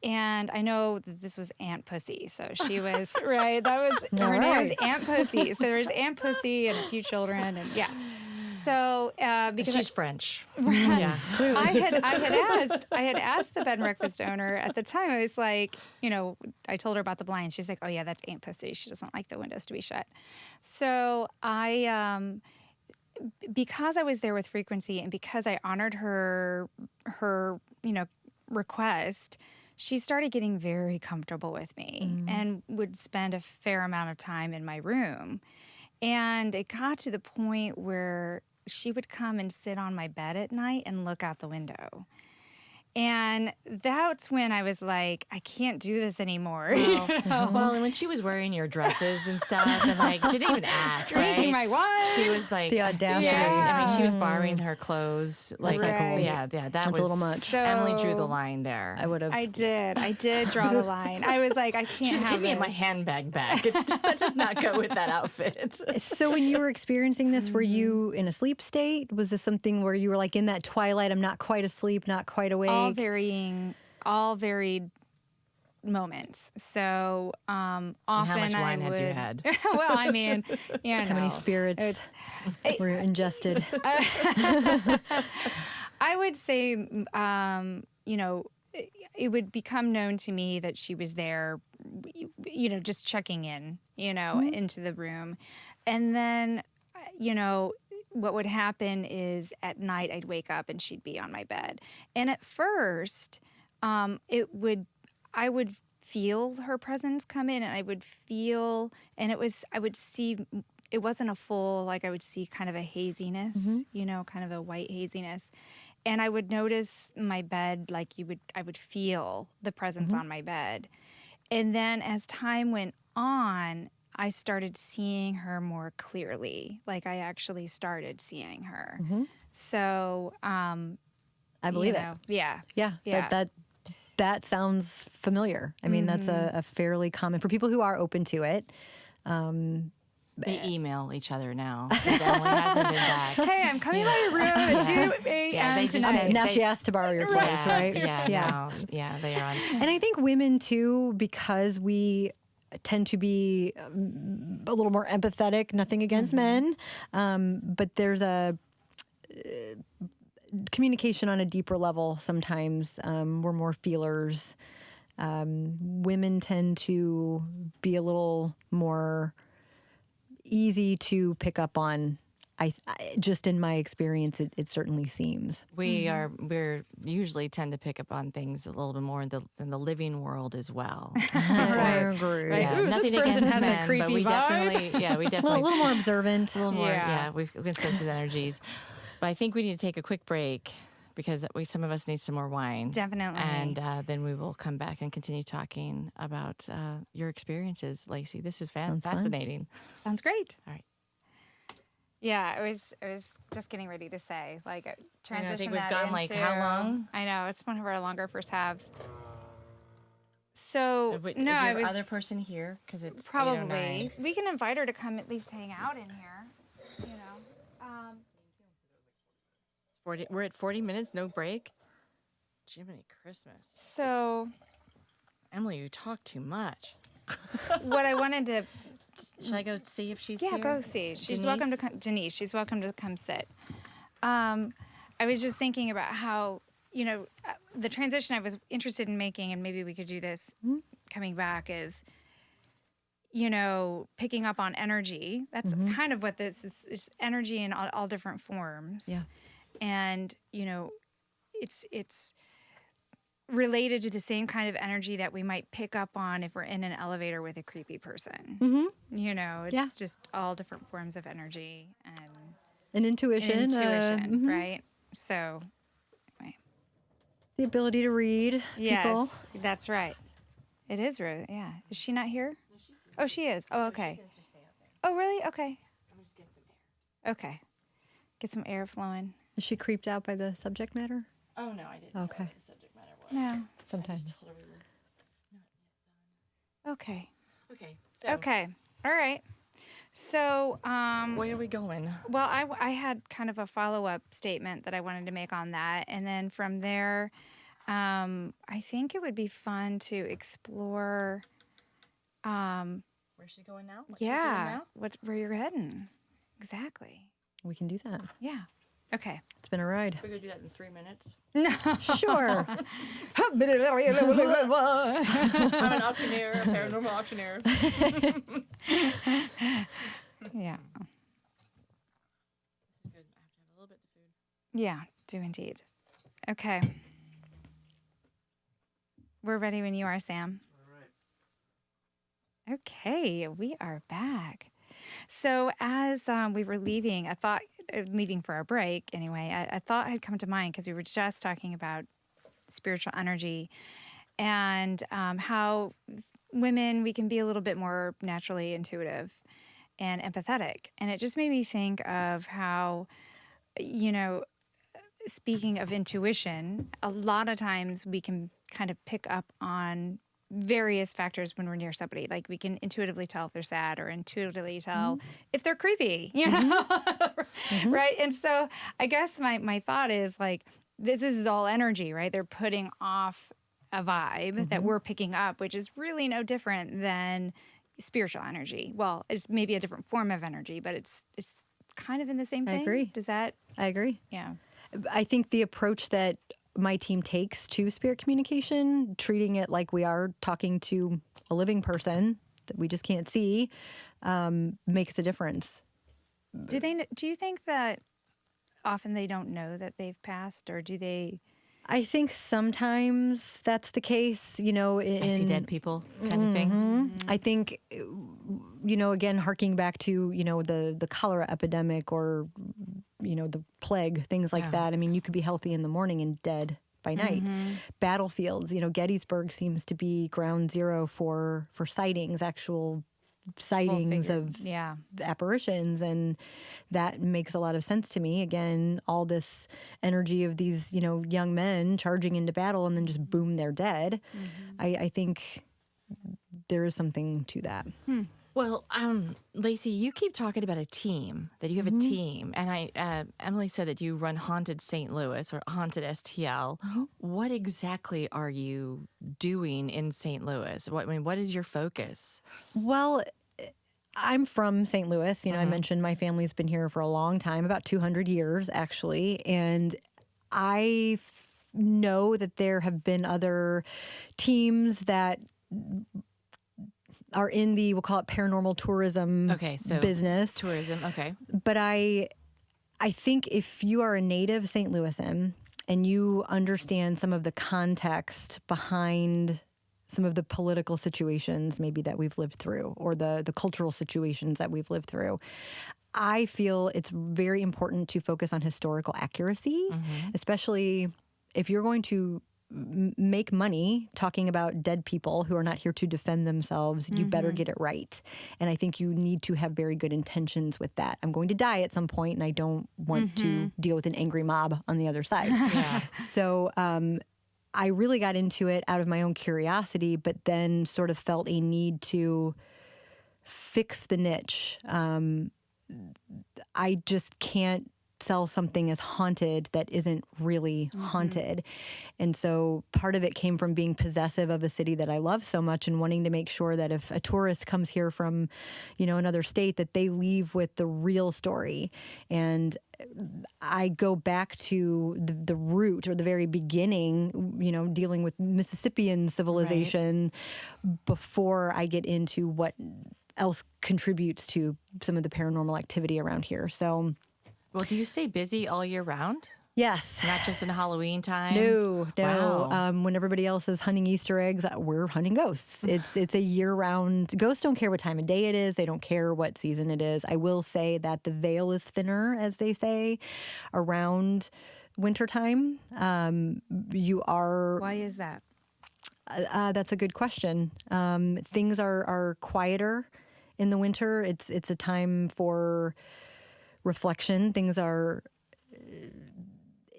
S2: And I know that this was Aunt Pussy, so she was, right, that was, her name was Aunt Pussy. So there was Aunt Pussy and a few children, and So, because
S1: she's French.
S2: Yeah. I had asked the bed and breakfast owner at the time. I was like, I told her about the blinds. She's like, oh yeah, that's Aunt Pussy. She doesn't like the windows to be shut. So because I was there with frequency, and because I honored her request, she started getting very comfortable with me and would spend a fair amount of time in my room. And it got to the point where she would come and sit on my bed at night and look out the window. And that's when I was like, I can't do this anymore.
S1: Well, well, and when she was wearing your dresses and stuff, and like didn't even ask, right?
S2: My watch.
S1: She was like
S3: the audacity.
S1: Yeah. I mean, she was borrowing her clothes. Like,
S3: That's cool.
S1: That's
S3: was a little much.
S2: So,
S1: Emily drew the line there.
S3: I would have.
S2: I did draw the line. I was like, I can't.
S1: She's
S2: have
S1: give me
S2: this.
S1: my handbag back. That does not go with that outfit.
S3: So when you were experiencing this, were you in a sleep state? Was this something where you were like in that twilight? I'm not quite asleep, not quite awake.
S2: All varied moments. So often
S1: how much wine
S2: I would,
S1: had you had?
S2: Well, I mean,
S3: How many spirits were ingested?
S2: I would say, it would become known to me that she was there, just checking in, into the room. And then, what would happen is at night I'd wake up and she'd be on my bed. And at first, I would feel her presence come in, and I would see, it wasn't a full, like I would see kind of a haziness, kind of a white haziness. And I would notice my bed, like I would feel the presence on my bed. And then as time went on, I started seeing her more clearly. Like I actually started seeing her. So,
S3: I believe it.
S2: Yeah.
S3: That sounds familiar. I mean, that's a fairly common for people who are open to it.
S1: They email each other now. Since Emily hasn't been back.
S2: Hey, I'm coming by your room at 2 a.m. tonight.
S3: Now she asked to borrow your place, right?
S1: Yeah, they are on.
S3: And I think women too, because we tend to be a little more empathetic, nothing against men, but there's a communication on a deeper level sometimes. We're more feelers. Women tend to be a little more easy to pick up on. I just in my experience, it certainly seems.
S1: We're usually tend to pick up on things a little bit more than the living world as well.
S3: Right.
S1: Yeah,
S2: Ooh,
S1: nothing
S2: this person
S1: against
S2: has
S1: men,
S2: a creepy
S1: but we
S2: vibe.
S1: definitely
S3: A little more observant.
S1: a little more.
S2: Yeah.
S1: Yeah, we've been sensitive energies. But I think we need to take a quick break because some of us need some more wine.
S2: Definitely.
S1: And then we will come back and continue talking about your experiences, Lacey. This is fascinating.
S2: Sounds great.
S1: All right.
S2: Yeah, I was just getting ready to say, like, transition
S1: I think we've
S2: that
S1: gone, like, how long?
S2: I know, it's one of our longer first halves. So,
S1: Is
S2: no,
S1: your
S2: I was...
S1: other person here? Because it's
S2: Probably. We can invite her to come at least hang out in here,
S1: We're at 40 minutes, no break? Jiminy Christmas.
S2: So...
S1: Emily, you talk too much.
S2: What I wanted to...
S1: Should I go see if she's here?
S2: Yeah, go see. She's
S1: Denise?
S2: welcome to come. Denise, she's welcome to come sit. I was just thinking about how, the transition I was interested in making, and maybe we could do this coming back, is, picking up on energy. That's kind of what this is. It's energy in all different forms.
S3: Yeah.
S2: And, it's related to the same kind of energy that we might pick up on if we're in an elevator with a creepy person. It's just all different forms of energy
S3: and intuition.
S2: Right? So, anyway.
S3: The ability to read people.
S2: Yes, that's right. It is Rose. Yeah. Is she not here? No, she's here. Oh, she is. Oh, okay.
S1: She just stay up there.
S2: Oh, really? Okay.
S1: I'm just getting some air.
S2: Okay. Get some air flowing.
S3: Is she creeped out by the subject matter?
S1: Oh, no, I didn't.
S3: Okay.
S1: Know what the subject matter was.
S2: No.
S3: Sometimes.
S1: I just told her we were not yet done.
S2: Okay.
S1: Okay. So,
S2: Okay. All right. So,
S1: where are we going?
S2: well, I had kind of a follow-up statement that I wanted to make on that. And then from there, I think it would be fun to explore.
S1: Where's she going now? What she's doing
S2: Yeah.
S1: now?
S2: Where you're heading. Exactly.
S3: We can do that.
S2: Yeah. Okay.
S3: It's been a ride.
S1: We're going to do that in 3 minutes.
S3: Sure.
S1: I'm an auctioneer, a paranormal auctioneer.
S2: Yeah.
S1: This is good. I have to have a little bit of food.
S2: Yeah, do indeed. Okay. We're ready when you are, Sam. All right. Okay, we are back. So as we were leaving, I thought, leaving for our break anyway, a thought had come to mind because we were just talking about spiritual energy, and how women, we can be a little bit more naturally intuitive and empathetic. And it just made me think of how, speaking of intuition, a lot of times we can kind of pick up on various factors when we're near somebody. Like we can intuitively tell if they're sad, or intuitively tell if they're creepy, right? And so I guess my thought is like, this is all energy, right? They're putting off a vibe that we're picking up, which is really no different than spiritual energy. Well, it's maybe a different form of energy, but it's kind of in the same thing.
S3: I agree.
S2: Does that?
S3: I agree.
S2: Yeah.
S3: I think the approach that my team takes to spirit communication, treating it like we are talking to a living person that we just can't see, makes a difference.
S2: Do you think that often they don't know that they've passed, or do they?
S3: I think sometimes that's the case, I
S1: see dead people kind of thing.
S3: I think, again, harking back to, the cholera epidemic or, the plague, things like that. I mean, you could be healthy in the morning and dead by night. Battlefields, Gettysburg seems to be ground zero for sightings, actual sightings of apparitions, and that makes a lot of sense to me. Again, all this energy of these young men charging into battle and then just boom, they're dead. I think there is something to that.
S1: Well, Lacey, you keep talking about a team, that you have a team, and Emily said that you run Haunted St. Louis, or Haunted STL. What exactly are you doing in St. Louis? What is your focus?
S3: Well, I'm from St. Louis. I mentioned my family's been here for a long time, about 200 years, actually. And I know that there have been other teams that are in the, we'll call it paranormal tourism business.
S1: Tourism, okay.
S3: But I think if you are a native St. Louisan and you understand some of the context behind some of the political situations maybe that we've lived through, or the cultural situations that we've lived through, I feel it's very important to focus on historical accuracy, especially if you're going to make money talking about dead people who are not here to defend themselves. You better get it right. And I think you need to have very good intentions with that. I'm going to die at some point, and I don't want to deal with an angry mob on the other side. So I really got into it out of my own curiosity, but then sort of felt a need to fix the niche. I just can't sell something as haunted that isn't really haunted. And so part of it came from being possessive of a city that I love so much, and wanting to make sure that if a tourist comes here from, another state, that they leave with the real story. And I go back to the root, or the very beginning, dealing with Mississippian civilization before I get into what else contributes to some of the paranormal activity around here. So,
S1: well, do you stay busy all year round?
S3: Yes.
S1: Not just in Halloween time?
S3: No.
S1: Wow.
S3: When everybody else is hunting Easter eggs, we're hunting ghosts. It's a year-round. Ghosts don't care what time of day it is. They don't care what season it is. I will say that the veil is thinner, as they say, around wintertime.
S2: Why is that?
S3: That's a good question. Things are quieter in the winter. It's a time for reflection. Things are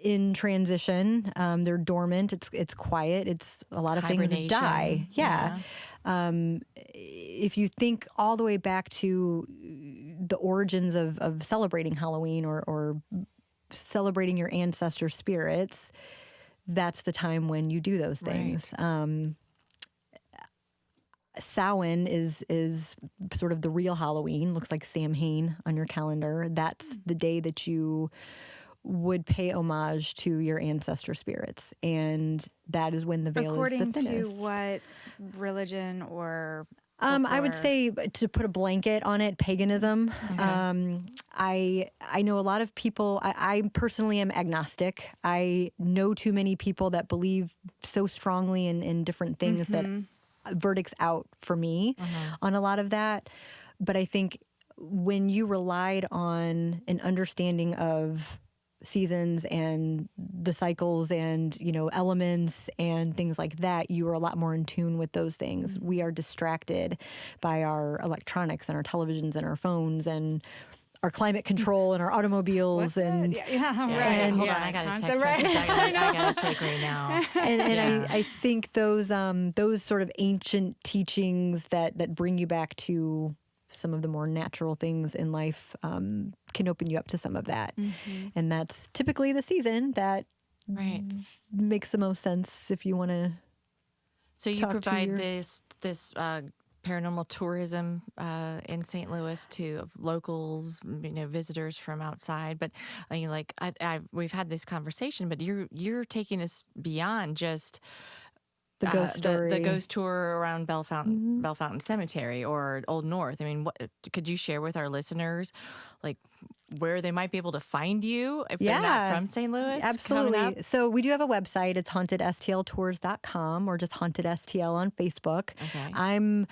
S3: in transition. They're dormant. It's quiet. It's a lot of things die. Yeah. If you think all the way back to the origins of celebrating Halloween or celebrating your ancestor spirits, that's the time when you do those things. Right. Samhain is sort of the real Halloween. Looks like Samhain on your calendar. That's the day that you would pay homage to your ancestor spirits, and that is when the veil is the thinnest.
S2: According to what religion or
S3: I would say, to put a blanket on it, paganism. Okay. I know a lot of people. I personally am agnostic. I know too many people that believe so strongly in different things that verdict's out for me on a lot of that. But I think when you relied on an understanding of seasons and the cycles and, elements and things like that, you are a lot more in tune with those things. We are distracted by our electronics and our televisions and our phones and our climate control and our automobiles
S2: Hold on,
S1: I got a text message I got to take right now.
S3: And I think those sort of ancient teachings that bring you back to some of the more natural things in life can open you up to some of that. And that's typically the season that makes the most sense if you want to.
S1: So you provide this paranormal tourism in St. Louis to locals, visitors from outside. But we've had this conversation, but you're taking this beyond just
S3: the ghost story,
S1: the ghost tour around Bell Fountain Cemetery or Old North. I mean, what could you share with our listeners, like where they might be able to find you if they're not from St. Louis?
S3: Absolutely. So we do have a website. It's hauntedSTLtours.com or just Haunted STL on Facebook. Okay. I'm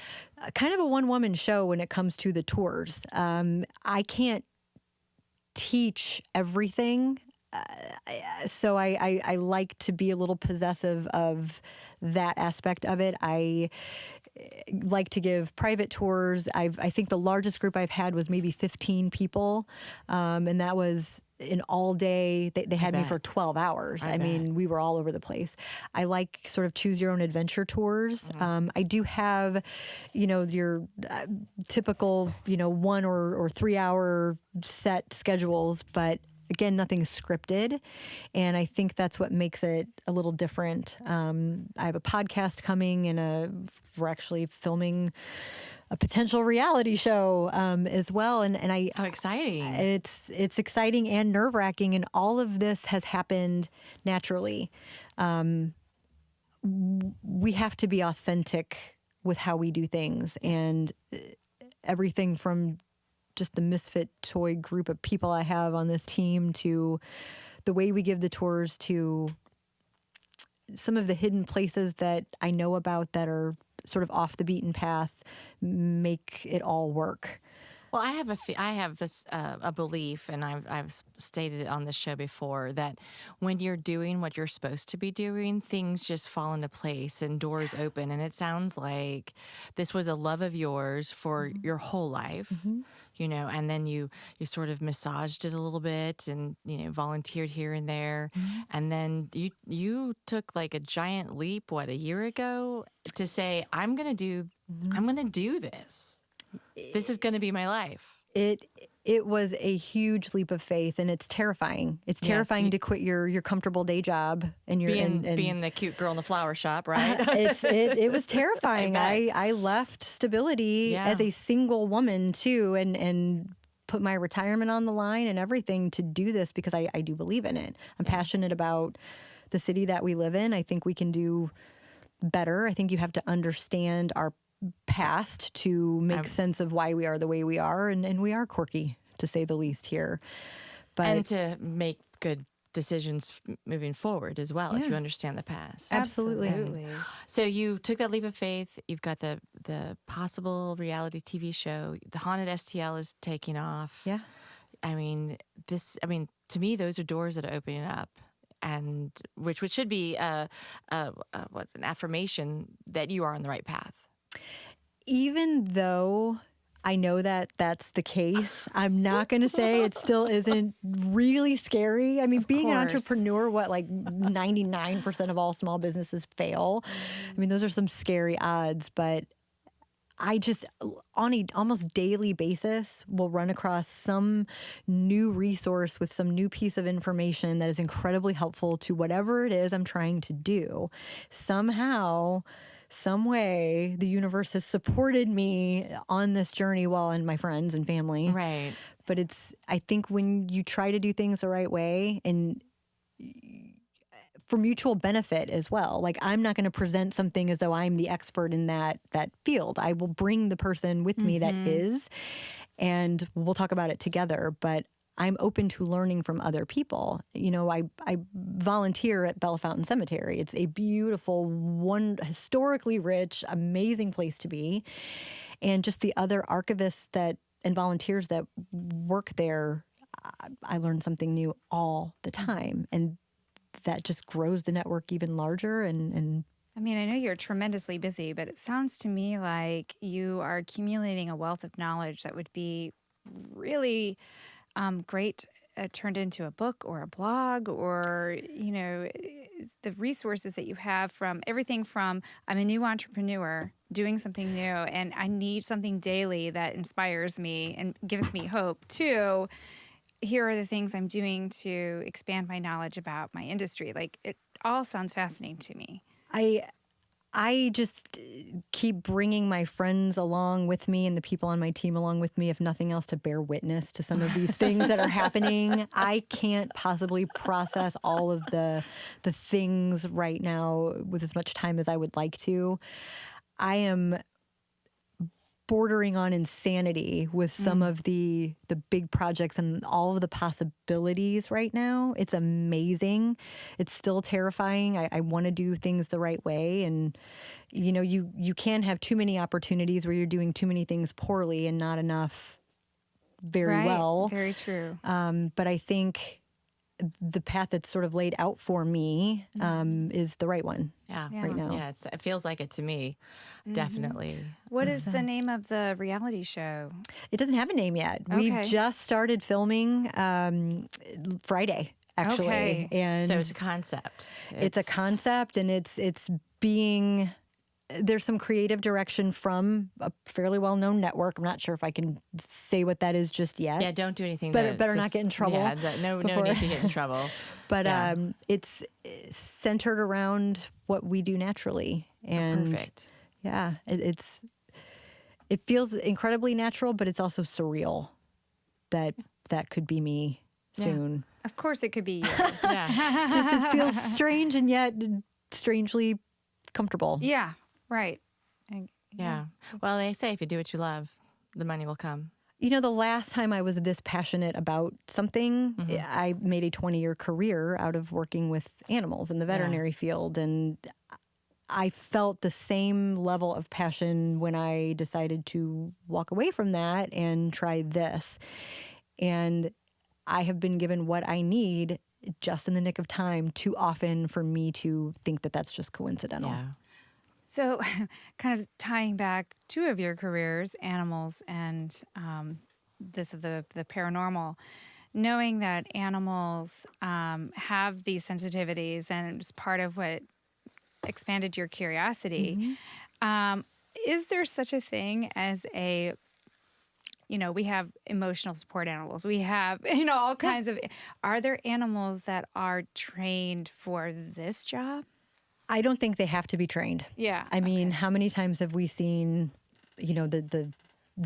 S3: kind of a one-woman show when it comes to the tours. I can't teach everything. So I like to be a little possessive of that aspect of it. I like to give private tours. I think the largest group I've had was maybe 15 people, and that was an all day. They had me for 12 hours. I mean, we were all over the place. I like sort of choose your own adventure tours. I do have, your typical, 1 or 3 hour set schedules, but again, nothing scripted, and I think that's what makes it a little different. I have a podcast coming, and we're actually filming a potential reality show as well. And I
S1: how exciting!
S3: It's exciting and nerve-wracking, and all of this has happened naturally. We have to be authentic with how we do things, and everything from just the misfit toy group of people I have on this team to the way we give the tours to some of the hidden places that I know about that are sort of off the beaten path make it all work.
S1: Well, I have this a belief, and I've stated it on this show before, that when you're doing what you're supposed to be doing, things just fall into place and doors open. And it sounds like this was a love of yours for your whole life, and then you sort of massaged it a little bit and volunteered here and there, and then you took like a giant leap a year ago to say, I'm gonna do this. This is going to be my life.
S3: It was a huge leap of faith, and it's terrifying. It's terrifying to quit your comfortable day job and
S1: being the cute girl in the flower shop, right?
S3: It was terrifying. I left stability as a single woman too, and put my retirement on the line and everything to do this because I do believe in it. I'm passionate about the city that we live in. I think we can do better. I think you have to understand our past to make sense of why we are the way we are, and we are quirky, to say the least here. But
S1: and to make good decisions moving forward as well, if you understand the past.
S3: Absolutely.
S1: So you took that leap of faith. You've got the possible reality TV show. The Haunted STL is taking off.
S3: Yeah.
S1: I mean, to me, those are doors that are opening up, and which should be an affirmation that you are on the right path.
S3: Even though I know that that's the case, I'm not going to say it still isn't really scary. I mean, being an entrepreneur, 99% of all small businesses fail. I mean, those are some scary odds, but I just, on a almost daily basis, will run across some new resource with some new piece of information that is incredibly helpful to whatever it is I'm trying to do. Somehow, some way, the universe has supported me on this journey, and my friends and family.
S1: Right.
S3: But I think when you try to do things the right way and for mutual benefit as well, like I'm not going to present something as though I'm the expert in that field. I will bring the person with me that is, and we'll talk about it together. But I'm open to learning from other people. I volunteer at Bell Fountain Cemetery. It's a beautiful, historically rich, amazing place to be. And just the other archivists and volunteers that work there, I learn something new all the time. And that just grows the network even larger. And
S2: I mean, I know you're tremendously busy, but it sounds to me like you are accumulating a wealth of knowledge that would be really great turned into a book or a blog, or, the resources that you have, from everything from I'm a new entrepreneur doing something new and I need something daily that inspires me and gives me hope, to here are the things I'm doing to expand my knowledge about my industry. Like, it all sounds fascinating to me.
S3: I just keep bringing my friends along with me and the people on my team along with me, if nothing else, to bear witness to some of these things that are happening. I can't possibly process all of the things right now with as much time as I would like to. I am bordering on insanity with some of the big projects and all of the possibilities right now. It's amazing. It's still terrifying. I want to do things the right way. And, you can have too many opportunities where you're doing too many things poorly and not enough very well.
S2: Very true.
S3: But I think the path that's sort of laid out for me is the right one right now.
S1: Yeah, it feels like it to me, definitely.
S2: What is the name of the reality show?
S3: It doesn't have a name yet. We just started filming Friday, actually.
S2: Okay.
S3: And
S1: so it's a concept.
S3: It's a concept, and it's being... There's some creative direction from a fairly well-known network. I'm not sure if I can say what that is just yet.
S1: Yeah, don't do anything.
S3: But better not get in trouble.
S1: Yeah, no need to get in trouble.
S3: But it's centered around what we do naturally. And
S1: perfect.
S3: Yeah, it feels incredibly natural, but it's also surreal that could be me soon.
S2: Of course it could be you.
S3: Just it feels strange and yet strangely comfortable.
S2: Yeah. Right.
S1: Yeah. Well, they say if you do what you love, the money will come.
S3: The last time I was this passionate about something, I made a 20-year career out of working with animals in the veterinary field. And I felt the same level of passion when I decided to walk away from that and try this. And I have been given what I need just in the nick of time too often for me to think that that's just coincidental.
S1: Yeah.
S2: So kind of tying back two of your careers, animals and this of the paranormal, knowing that animals have these sensitivities and it's part of what expanded your curiosity, is there such a thing as we have emotional support animals. We have, all kinds of... Are there animals that are trained for this job?
S3: I don't think they have to be trained.
S2: Yeah.
S3: I mean, how many times have we seen, the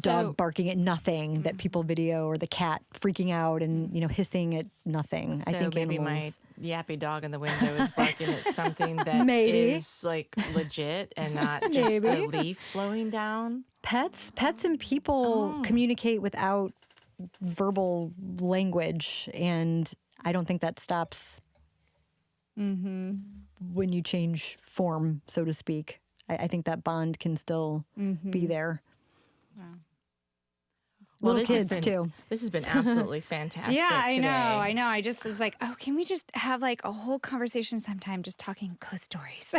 S3: dog barking at nothing that people video, or the cat freaking out and, hissing at nothing?
S1: So
S3: I think
S1: maybe
S3: animals...
S1: my yappy dog in the window is barking at something that is like legit and not just a leaf blowing down. Pets
S3: and people communicate without verbal language, and I don't think that stops when you change form, so to speak. I think that bond can still be there.
S2: Wow.
S3: Little kids too.
S1: This has been absolutely fantastic.
S2: Yeah, I
S1: today.
S2: know. I just was like, can we just have like a whole conversation sometime just talking ghost stories?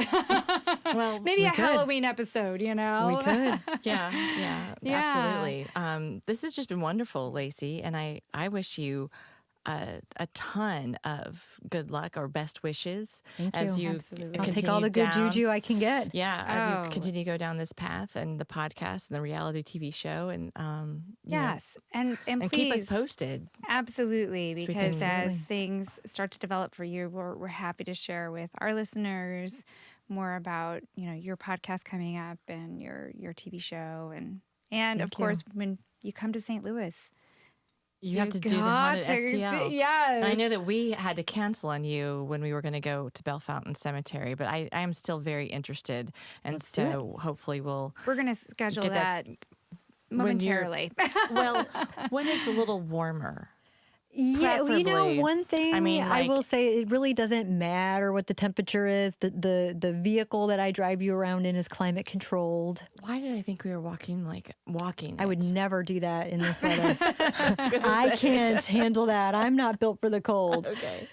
S1: Well,
S2: maybe a Halloween episode,
S3: We could.
S1: Yeah, absolutely. This has just been wonderful, Lacey, and I wish you a ton of good luck or best wishes.
S3: Thank you.
S2: Absolutely.
S3: I'll take all the good juju I can get.
S1: Yeah, as you continue to go down this path, and the podcast and the reality TV show, and
S2: yes, and please
S1: keep us posted.
S2: Absolutely, because as things start to develop for you, we're happy to share with our listeners more about your podcast coming up and your TV show, and of course when you come to St. Louis.
S1: You have to do the Haunted STL.
S2: Yes.
S1: I know that we had to cancel on you when we were going to go to Bell Fountain Cemetery, but I am still very interested. And hopefully we're
S2: going to schedule that momentarily.
S1: When it's a little warmer.
S3: Yeah, well,
S1: Preferably.
S3: one thing
S1: I mean,
S3: I will say, it really doesn't matter what the temperature is. The vehicle that I drive you around in is climate controlled.
S1: Why did I think we were walking?
S3: I would never do that in this weather. I can't handle that. I'm not built for the cold.
S1: Okay.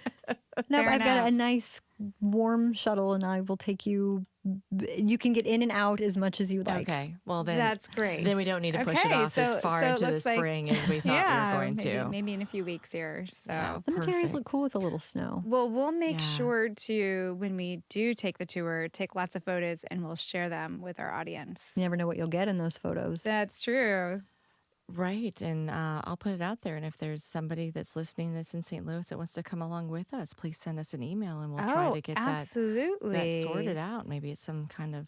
S3: No, I've got a nice warm shuttle, and I will take you. You can get in and out as much as you would like.
S1: Okay. Well, then
S2: that's great.
S1: Then we don't need to push it off as far into the spring as we thought we were going to.
S2: Maybe in a few weeks here. So
S3: cemeteries look cool with a little snow.
S2: Well, we'll make sure to, when we do take the tour, take lots of photos, and we'll share them with our audience.
S3: You never know what you'll get in those photos.
S2: That's true.
S1: Right. And I'll put it out there. And if there's somebody that's listening that's in St. Louis that wants to come along with us, please send us an email and we'll try to get that sorted out. Maybe it's some kind of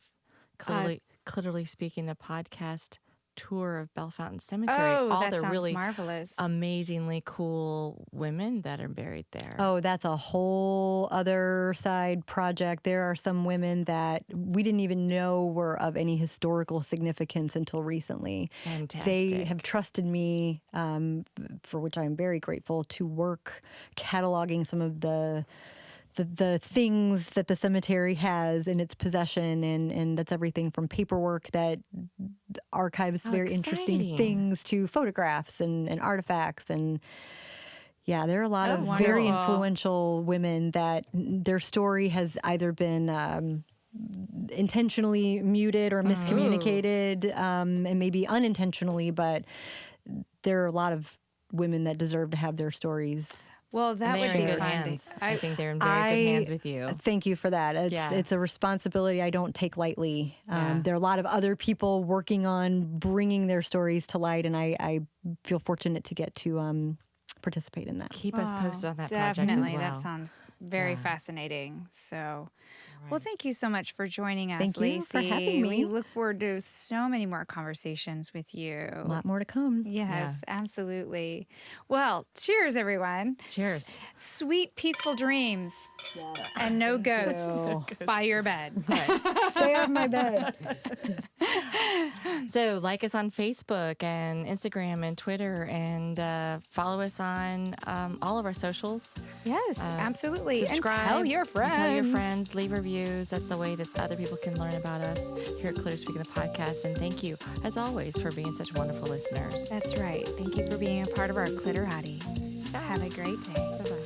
S1: Cliterally Speaking the Podcast tour of Bellefontaine Cemetery.
S2: All
S1: the really
S2: marvelous,
S1: amazingly cool women that are buried there.
S3: Oh, that's a whole other side project. There are some women that we didn't even know were of any historical significance until recently.
S1: Fantastic.
S3: They have trusted me, for which I am very grateful, to work cataloging some of the things that the cemetery has in its possession, and that's everything from paperwork that archives very interesting things to photographs and artifacts. And yeah, there are a lot of very influential women that their story has either been intentionally muted or miscommunicated, and maybe unintentionally, but there are a lot of women that deserve to have their stories.
S2: Well, that would be
S1: good hands. I think they're in very good hands with you.
S3: Thank you for that. It's a responsibility I don't take lightly. There are a lot of other people working on bringing their stories to light, and I feel fortunate to get to participate in that.
S1: Keep us posted on that project as
S2: definitely.
S1: well.
S2: That sounds very fascinating. So, well, thank you so much for joining us,
S3: Thank
S2: Lacey.
S3: you for having me.
S2: We look forward to so many more conversations with you.
S3: A lot more to come.
S2: Yes, absolutely. Well, cheers, everyone.
S1: Cheers.
S2: Sweet, peaceful dreams and no ghosts by your bed.
S3: Stay off my bed.
S1: So like us on Facebook and Instagram and Twitter, and follow us on all of our socials.
S2: Yes, absolutely.
S1: Subscribe.
S2: And tell your friends.
S1: Tell your friends. Leave reviews. That's the way that other people can learn about us here at Cliterally Speaking the Podcast. And thank you, as always, for being such wonderful listeners.
S2: That's right. Thank you for being a part of our Cliterati. Have a great day.
S1: Bye-bye.